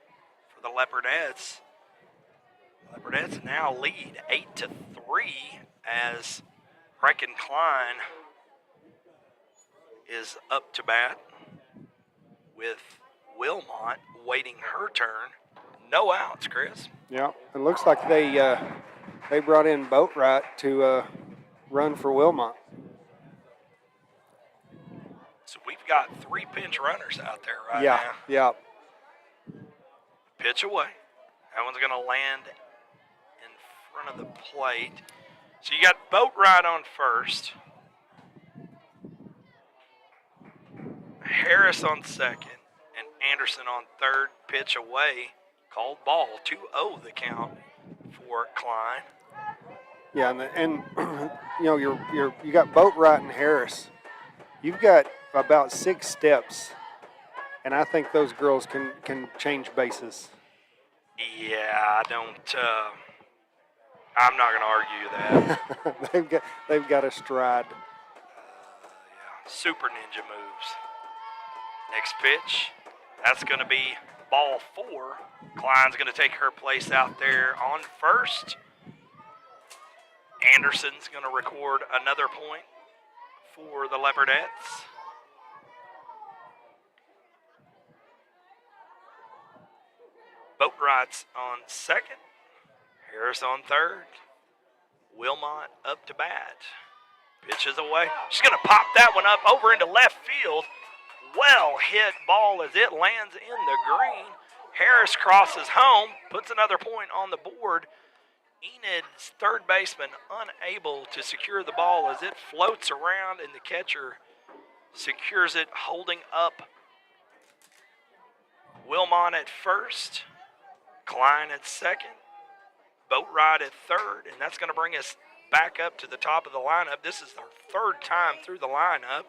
for the Leopardettes. Leopardettes now lead 8-3 as Brecken Klein is up to bat with Wilmot waiting her turn. No outs, Chris. Yeah, it looks like they brought in Boatwright to run for Wilmot. So we've got 3 pinch runners out there right Yeah, now. yeah. Pitch away. That one's going to land in front of the plate. So you got Boatwright on first. Harris on second. And Anderson on third. Pitch away. Called ball. 2-0 the count for Klein. Yeah, and you know you got Boatwright and Harris. You've got about 6 steps, and I think those girls can change bases. Yeah, I'm not going to argue that. they've got a stride. Yeah, super ninja moves. Next pitch, that's going to be ball 4. Klein's going to take her place out there on first. Anderson's going to record another point for the Leopardettes. Boatwright's on second. Harris on third. Wilmot up to bat. Pitches away. She's going to pop that one up over into left field. Well hit ball as it lands in the green. Harris crosses home, puts another point on the board. Enid's third baseman unable to secure the ball as it floats around and the catcher secures it, holding up Wilmot at first, Klein at second, Boatwright at third, and that's going to bring us back up to the top of the lineup. This is our third time through the lineup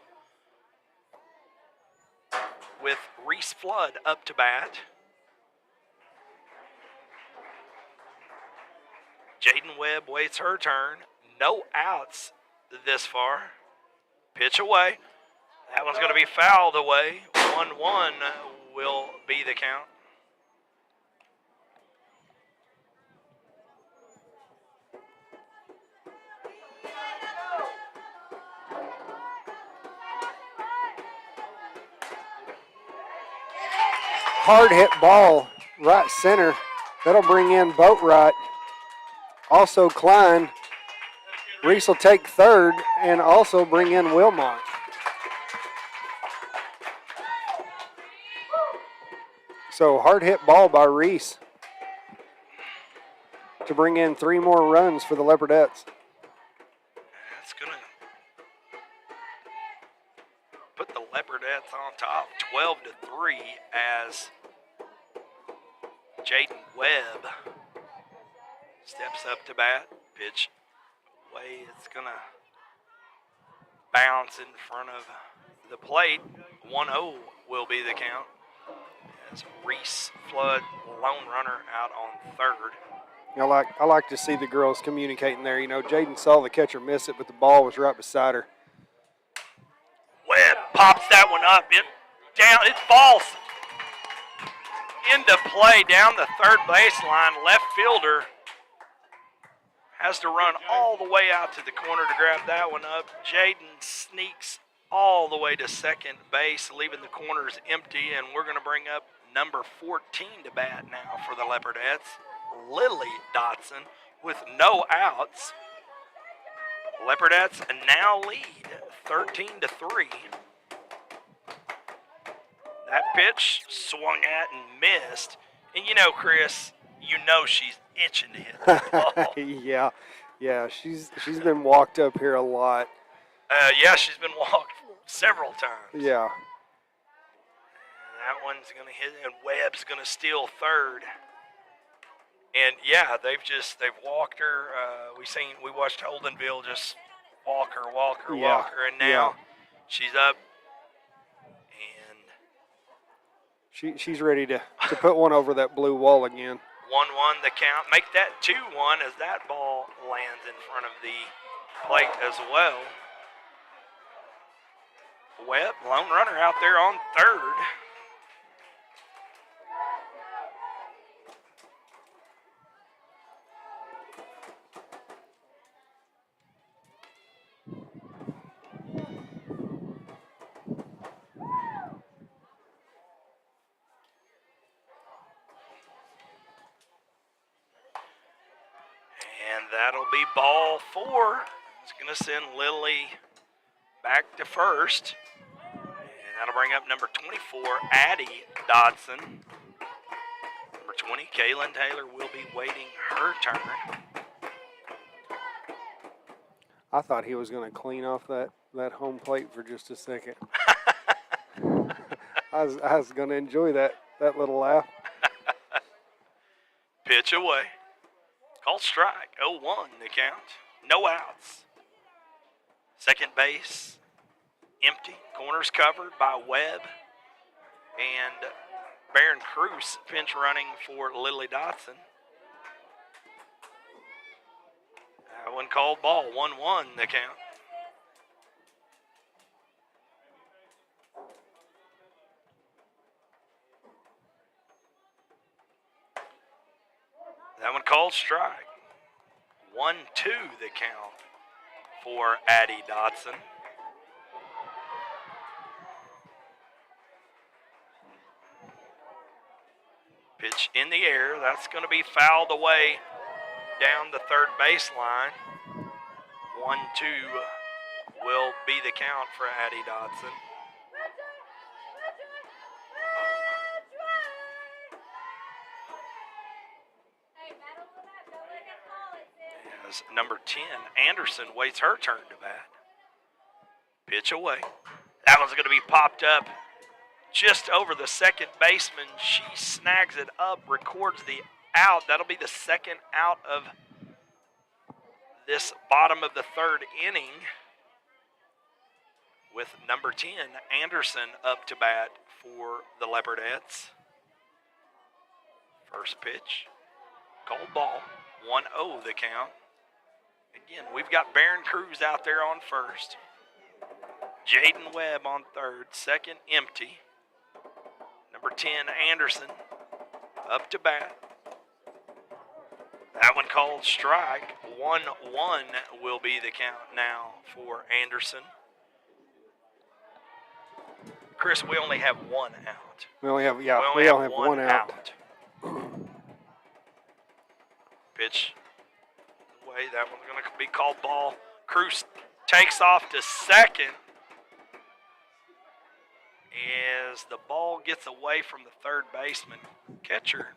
with Reese Flood up to bat. Jaden Webb waits her turn. No outs this far. Pitch away. That one's going to be fouled away. 1-1 will be the count. Hard hit ball, right center. That'll bring in Boatwright. Also Klein. Reese will take third and also bring in Wilmot. So hard hit ball by Reese to bring in 3 more runs for the Leopardettes. That's going to put the Leopardettes on top 12-3 as Jaden Webb steps up to bat. Pitch away. It's going to bounce in front of the plate. 1-0 will be the count. As Reese Flood, lone runner, out on third. I like to see the girls communicating there. You know, Jaden saw the catcher miss it, but the ball was right beside her. Webb pops that one up. It falls into play down the third baseline. Left fielder has to run all the way out to the corner to grab that one up. Jaden sneaks all the way to second base, leaving the corners empty, and we're going to bring up number 14 to bat now for the Leopardettes, Lily Dotson, with no outs. Leopardettes now lead 13-3. That pitch swung at and missed. And you know, Chris, you know she's itching to hit that ball. yeah, she's been walked up here a lot. Yeah, she's been walked several times. Yeah. That one's going to hit, and Webb's going to steal third. And yeah, they've walked her. We watched Holdenville just walk her, and now she's up, and she's ready to put one over that blue wall again. 1-1 the count. Make that 2-1 as that ball lands in front of the plate as well. Webb, lone runner out there on third. And that'll be ball 4. It's going to send Lily back to first. And that'll bring up number 24, Addie Dodson. Number 20, Kaylin Taylor, will be waiting her turn. I thought he was going to clean off that home plate for just a second. I was going to enjoy that little laugh. Pitch away. Called strike. 0-1 the count. No outs. Second base empty. Corners covered by Webb. And Baron Cruz pinch running for Lily Dotson. That one called ball. 1-1 the count. That one called strike. 1-2 the count for Addie Dotson. Pitch in the air. That's going to be fouled away down the third baseline. 1-2 will be the count for Addie Dotson. As number 10, Anderson, waits her turn to bat. Pitch away. That one's going to be popped up just over the second baseman. She snags it up, records the out. That'll be the second out of this bottom of the third inning, with number 10, Anderson, up to bat for the Leopardettes. First pitch, called ball. 1-0 the count. Again, we've got Baron Cruz out there on first. Jaden Webb on third. Second, empty. Number 10, Anderson, up to bat. That one called strike. 1-1 will be the count now for Anderson. Chris, we only have one out. We only have one out. Pitch away. That one's going to be called ball. Cruz takes off to second as the ball gets away from the third baseman. Catcher.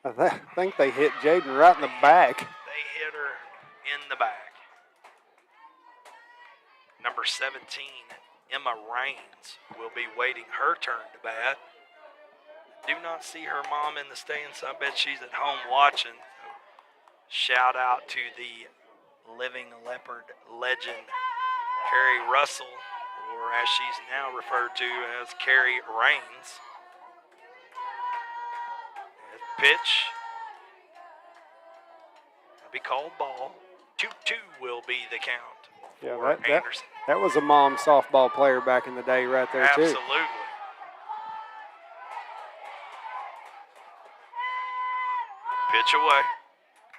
I think they hit Jaden right in the back. They hit her in the back. Number 17, Emma Raines, will be waiting her turn to bat. Do not see her mom in the stands, so I bet she's at home watching. Shout out to the living leopard legend, Carrie Russell, or as she's now referred to as Carrie Rains. Pitch will be called ball. 2-2 will be the count for Anderson. That was a mom softball player back in the day right there, too. Absolutely. Pitch away.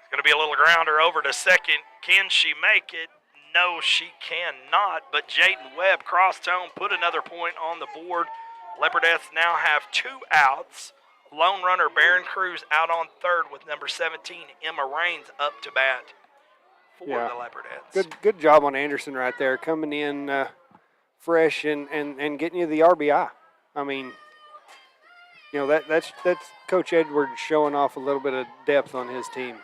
It's going to be a little grounder over to second. Can she make it? No, she cannot. But Jaden Webb crossed home, put another point on the board. Leopardettes now have 2 outs. Lone runner Baron Cruz out on third with number 17, Emma Rains, up to bat for the Leopardettes. Good job on Anderson right there, coming in fresh and getting you the RBI. I mean, you know, that's Coach Edwards showing off a little bit of depth on his team.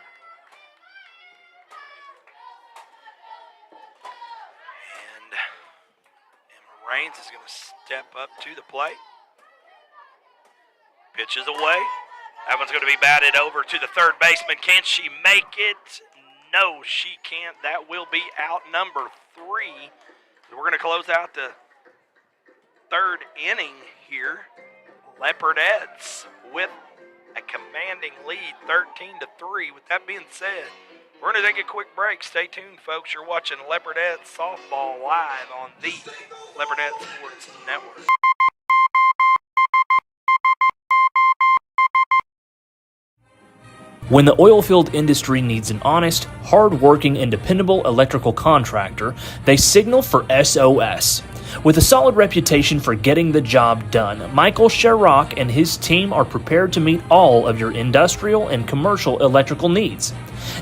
And Emma Rains is going to step up to the plate. Pitches away. That one's going to be batted over to the third baseman. Can she make it? No, she can't. That will be out number 3. We're going to close out the third inning here. Leopardettes with a commanding lead, 13-3. With that being said, we're going to take a quick break. Stay tuned, folks. You're watching Leopardettes Softball live on the Leopardette Sports Network. When the oilfield industry needs an honest, hard-working, and dependable electrical contractor, they signal for SOS. With a solid reputation for getting the job done, Michael Sherrock and his team are prepared to meet all of your industrial and commercial electrical needs.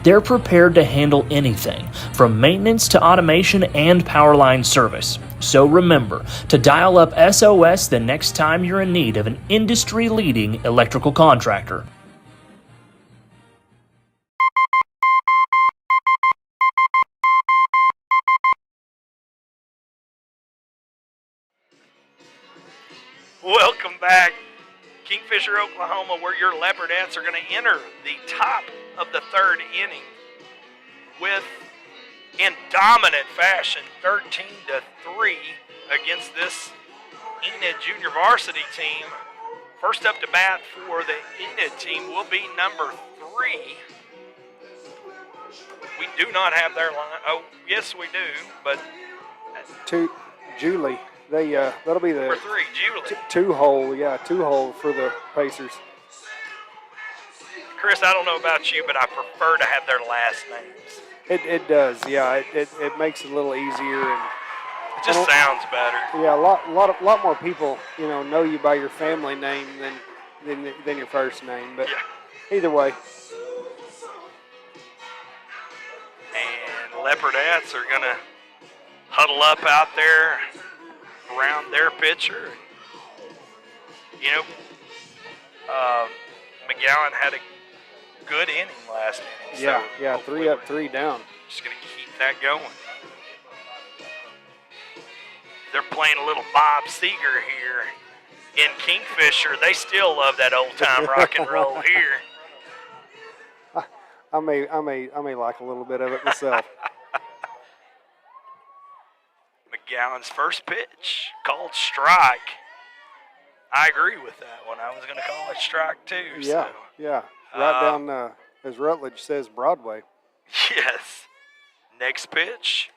They're prepared to handle anything, from maintenance to automation and power line service. So remember to dial up SOS the next time you're in need of an industry-leading electrical contractor. Welcome back, Kingfisher, Oklahoma, where your Leopardettes are going to enter the top of the third inning with, in dominant fashion, 13-3 against this Enid junior varsity team. First up to bat for the Enid team will be number 3. We do not have their line. Oh, yes, we do, but Julie. That'll be the number 3, Julie. two-hole for the Pacers. Chris, I don't know about you, but I prefer to have their last names. It does, yeah. It makes it a little easier, and it just sounds better. Yeah, a lot more people, know you by your family name than your first name. But either way. And Leopardettes are gonna huddle up out there around their pitcher. McGowan had a good inning last inning. Yeah, 3 up, 3 down. Just going to keep that going. They're playing a little Bob Seger here in Kingfisher. They still love that old-time rock and roll here. I may like a little bit of it myself. McGowan's first pitch called strike. I agree with that one. I was going to call it strike too. Yeah. Right down, as Rutledge says, Broadway. Yes. Next pitch.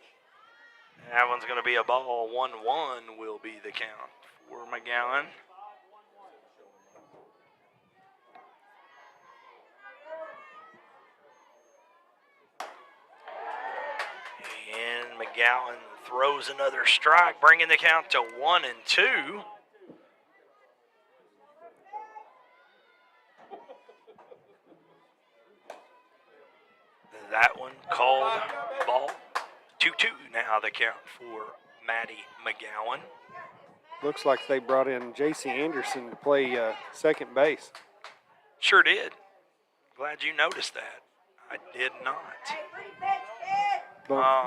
That one's going to be a ball. 1-1 will be the count for McGowan. And McGowan throws another strike, bringing the count to 1-2. That one called ball. 2-2 now the count for Maddie McGowan. Looks like they brought in J.C. Anderson to play second base. Sure did. Glad you noticed that. I did not.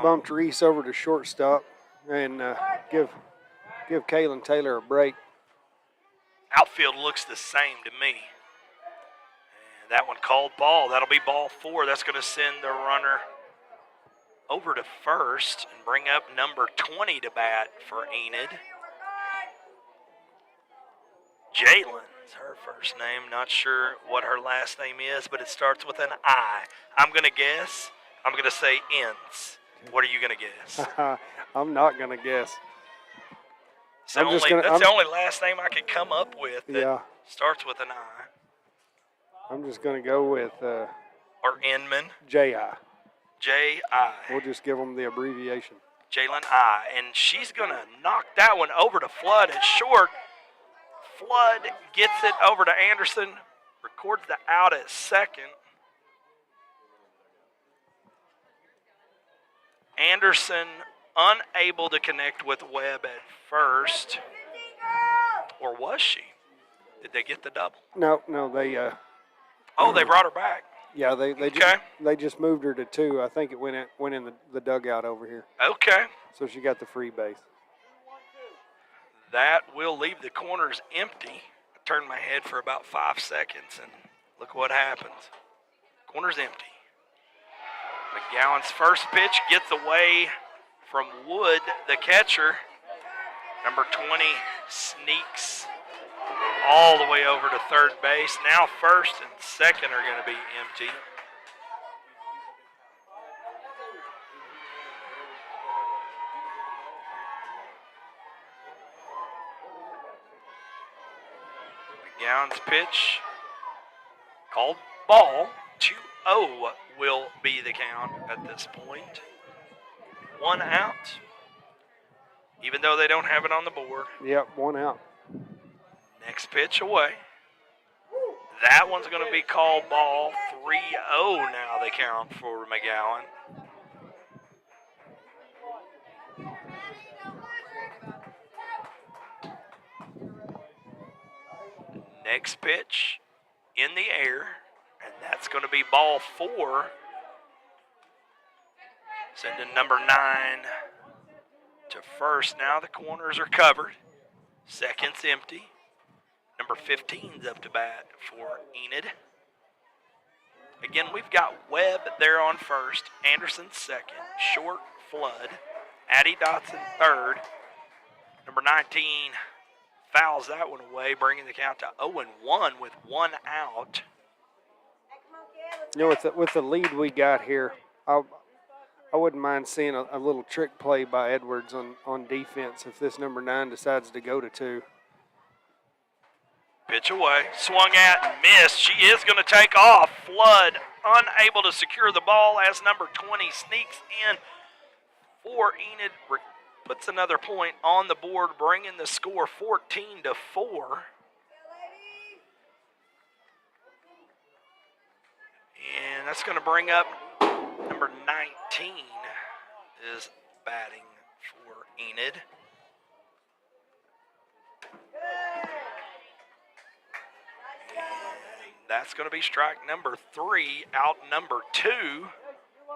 Bumped Reese over to shortstop and give Kaylin Taylor a break. Outfield looks the same to me. And That one called ball. That'll be ball 4. That's going to send the runner over to first and bring up number 20 to bat for Enid. Jalen's her first name. Not sure what her last name is, but it starts with an I. I'm going to guess. I'm going to say Ince. What are you going to guess? I'm not going to guess. That's the only last name I could come up with that starts with an I. I'm just going to go with or Inman. J.I. J.I. We'll just give them the abbreviation. Jalen I. And she's going to knock that one over to Flood at short. Flood gets it over to Anderson. Records the out at second. Anderson unable to connect with Webb at first. Or was she? Did they get the double? No, they they brought her back. Yeah, they just moved her to 2. I think it went in the dugout over here. Okay. So she got the free base. That will leave the corners empty. I turned my head for about 5 seconds, and look what happens. Corner's empty. McGowan's first pitch gets away from Wood, the catcher. Number 20 sneaks all the way over to third base. Now first and second are going to be empty. McGowan's pitch called ball. 2-0 will be the count at this point. 1 out, even though they don't have it on the board. Yep, 1 out. Next pitch away. That one's going to be called ball. 3-0 now they count for McGowan. Next pitch in the air, and that's going to be ball 4. Sending number 9 to first. Now the corners are covered. Second's empty. Number 15's up to bat for Enid. Again, we've got Webb there on first. Anderson second. Short, Flood. Addie Dotson third. Number 19 fouls that one away, bringing the count to 0-1 with 1 out. You know, with the lead we got here, I wouldn't mind seeing a little trick play by Edwards on defense if this number 9 decides to go to 2. Pitch away, swung at and missed. She is going to take off. Flood unable to secure the ball as number 20 sneaks in for Enid. Puts another point on the board, bringing the score 14-4. And that's going to bring up number 19 is batting for Enid. And that's going to be strike number 3, out number 2,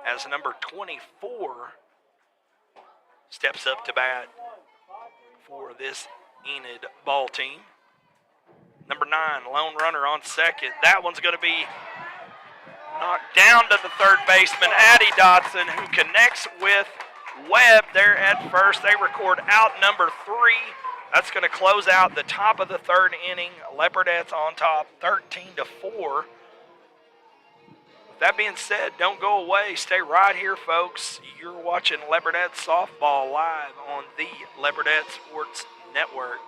as number 24 steps up to bat for this Enid ball team. Number 9, lone runner on second. That one's going to be knocked down to the third baseman, Addie Dotson, who connects with Webb there at first. They record out number 3. That's going to close out the top of the third inning. Leopardettes on top, 13-4. With that being said, don't go away. Stay right here, folks. You're watching Leopardette Softball live on the Leopardette Sports Network.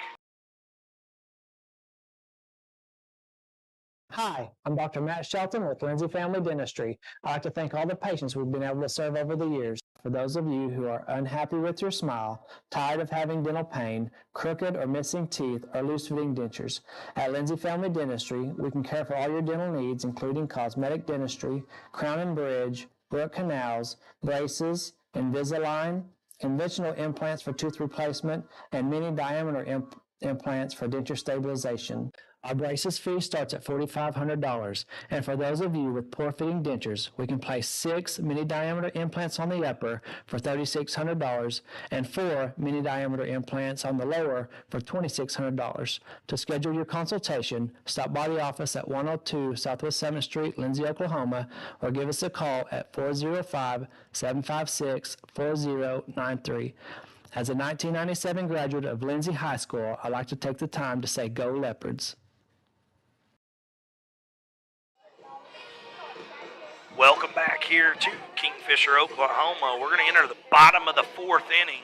Hi, I'm Dr. Matt Shelton with Lindsay Family Dentistry. I'd like to thank all the patients we've been able to serve over the years. For those of you who are unhappy with your smile, tired of having dental pain, crooked or missing teeth, or loose-fitting dentures, at Lindsay Family Dentistry, we can care for all your dental needs, including cosmetic dentistry, crown and bridge, root canals, braces, Invisalign, conventional implants for tooth replacement, and many diameter implants for denture stabilization. Our braces fee starts at $4,500, and for those of you with poor-fitting dentures, we can place 6 mini-diameter implants on the upper for $3,600 and 4 mini-diameter implants on the lower for $2,600. To schedule your consultation, stop by the office at 102 Southwest 7th Street, Lindsay, Oklahoma, or give us a call at 405-756-4093. As a 1997 graduate of Lindsay High School, I'd like to take the time to say go Leopards. Welcome back here to Kingfisher, Oklahoma. We're going to enter the bottom of the 4th inning.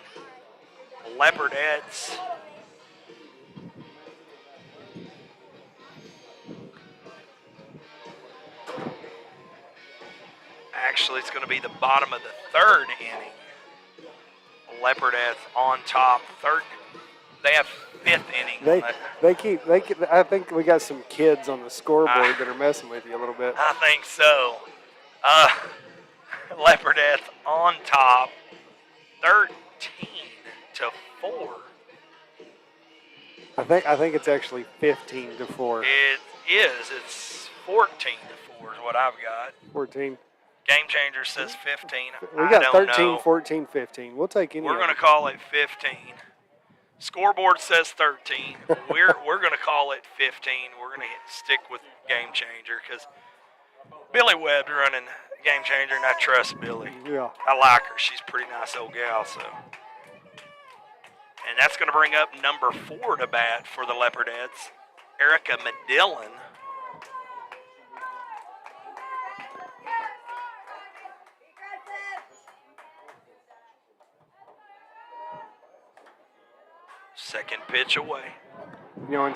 Leopardettes actually, it's going to be the bottom of the 3rd inning. Leopardettes on top. They have 5th inning. I think we got some kids on the scoreboard that are messing with you a little bit. I think so. Leopardettes on top, 13-4. I think it's actually 15-4. It is. It's 14-4 is what I've got. 14. Game Changer says 15. We got I don't 13, know. 14, 15. We'll take any. We're going to call it 15. Scoreboard says 13. We're going to call it 15. We're going to stick with Game Changer because Billy Webb's running Game Changer, and I trust Billy. Yeah. I like her. She's a pretty nice old gal. So, and that's going to bring up number 4 to bat for the Leopardettes, Erica Medillin. Second pitch away. You know, and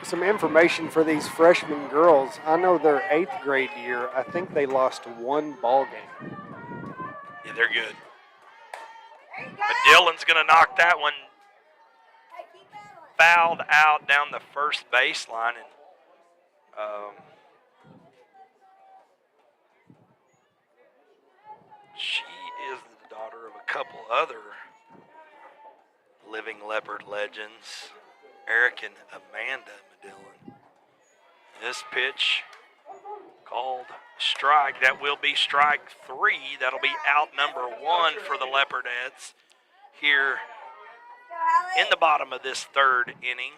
some information for these freshman girls. I know their 8th grade year, I think they lost 1 ball game. Yeah, they're good. Medillin's going to knock that one fouled out down the first baseline. And she is the daughter of a couple other living Leopard legends, Eric and Amanda Medillin. This pitch called strike. That will be strike 3. That'll be out number 1 for the Leopardettes here in the bottom of this 3rd inning.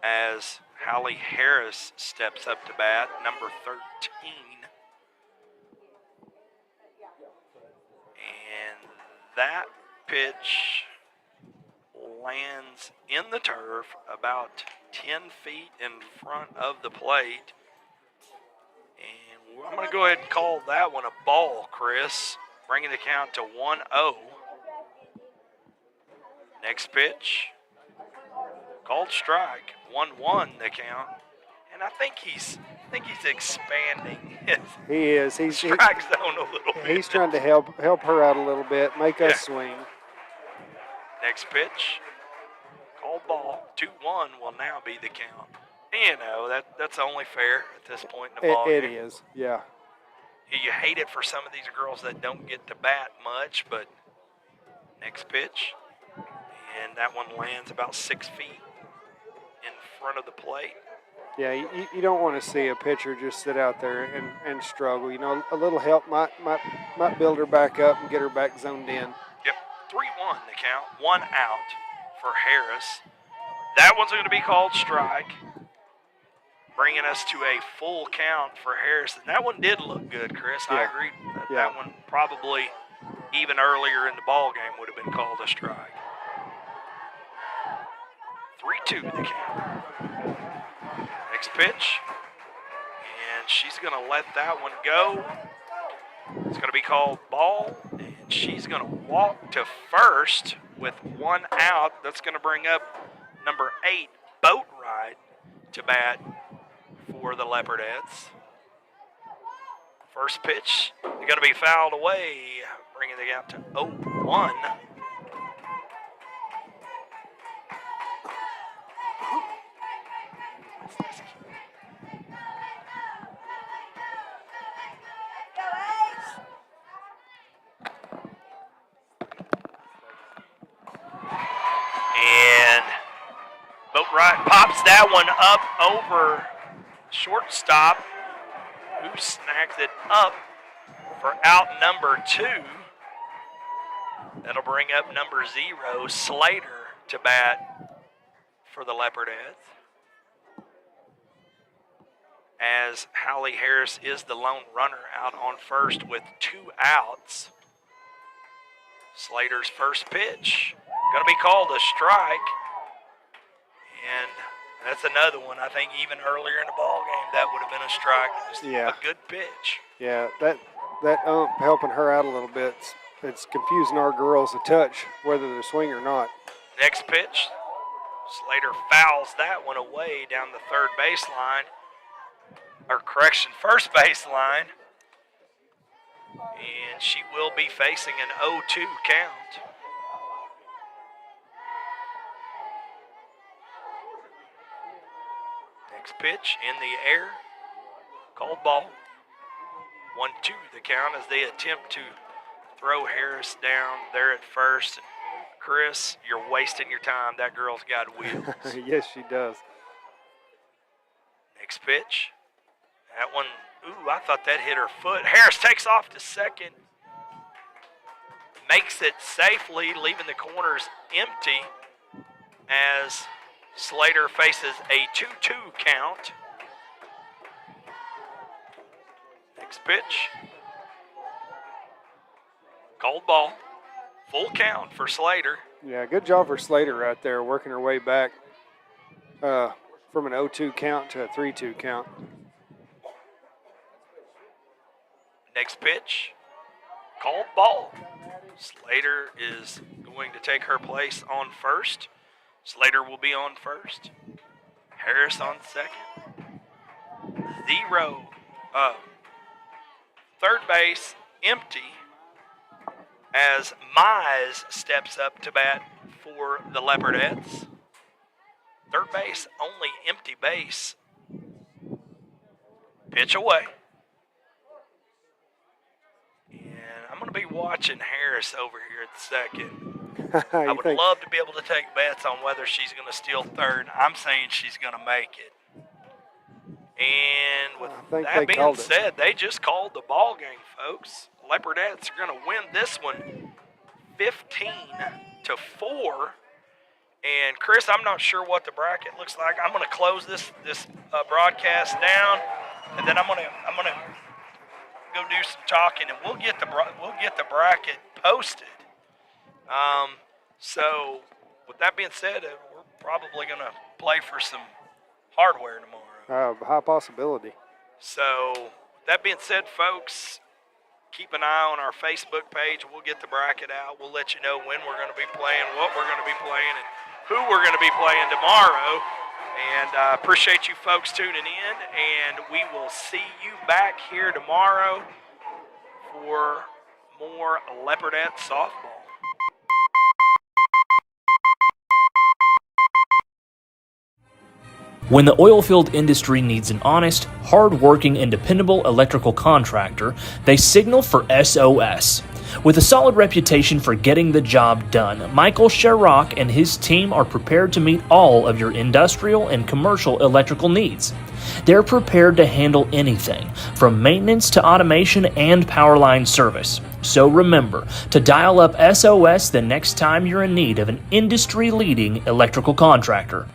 As Hallie Harris steps up to bat, number 13. And that pitch lands in the turf about 10 feet in front of the plate. And I'm going to go ahead and call that one a ball, Chris, bringing the count to 1-0. Next pitch, called strike, 1-1 the count. And I think he's expanding his strike zone a little bit. He's trying to help her out a little bit, make us swing. Next pitch, called ball, 2-1 will now be the count. And, you know, that's only fair at this point in the ball game. It is, yeah. You hate it for some of these girls that don't get to bat much, but next pitch, and that one lands about 6 feet in front of the plate. Yeah, you don't want to see a pitcher just sit out there and struggle. You know, a little help might build her back up and get her back zoned in. Yep, 3-1 the count, 1 out for Harris. That one's going to be called strike, bringing us to a full count for Harris. And that one did look good, Chris. Yeah. I agree. That one probably even earlier in the ball game would have been called a strike. 3-2 the count. Next pitch, and she's going to let that one go. It's going to be called ball, and she's going to walk to first with 1 out. That's going to bring up number 8, Boat Ride, to bat for the Leopardettes. First pitch, going to be fouled away, bringing the count to 0-1. right, pops that one up over shortstop, who snags it up for out number 2. That'll bring up number 0, Slater, to bat for the Leopardettes. As Hallie Harris is the lone runner out on first with 2 outs. Slater's first pitch going to be called a strike. And that's another one. I think even earlier in the ball game that would have been a strike. Just Yeah. a good pitch. Yeah, that ump helping her out a little bit. It's confusing our girls a touch whether to swing or not. Next pitch, Slater fouls that one away down the third baseline. Or correction, first baseline. And she will be facing an 0-2 count. Next pitch in the air. Called ball. 1-2 the count as they attempt to throw Harris down there at first. Chris, you're wasting your time. That girl's got wheels. Yes, she does. Next pitch. That one, ooh, I thought that hit her foot. Harris takes off to second. Makes it safely, leaving the corners empty as Slater faces a 2-2 count. Next pitch. Called ball. Full count for Slater. Yeah, good job for Slater right there, working her way back from an 0-2 count to a 3-2 count. Next pitch. Called ball. Slater is going to take her place on first. Slater will be on first. Harris on second. 0. Third base empty as Mize steps up to bat for the Leopardettes. Third base, only empty base. Pitch away. And I'm going to be watching Harris over here at second. I would love to be able to take bets on whether she's going to steal third. I'm saying she's going to make it. And with that being said, they just called the ball game, folks. Leopardettes are going to win this one 15-4. And Chris, I'm not sure what the bracket looks like. I'm going to close this broadcast down, and then I'm going to go do some talking, and we'll get the bracket posted. So with that being said, we're probably going to play for some hardware tomorrow. High possibility. So with that being said, folks, keep an eye on our Facebook page. We'll get the bracket out. We'll let you know when we're going to be playing, what we're going to be playing, and who we're going to be playing tomorrow. And I appreciate you folks tuning in, and we will see you back here tomorrow for more Leopardette softball. When the oilfield industry needs an honest, hard-working, and dependable electrical contractor, they signal for SOS. With a solid reputation for getting the job done, Michael Sherrock and his team are prepared to meet all of your industrial and commercial electrical needs. They're prepared to handle anything, from maintenance to automation and power line service. So remember to dial up SOS the next time you're in need of an industry-leading electrical contractor.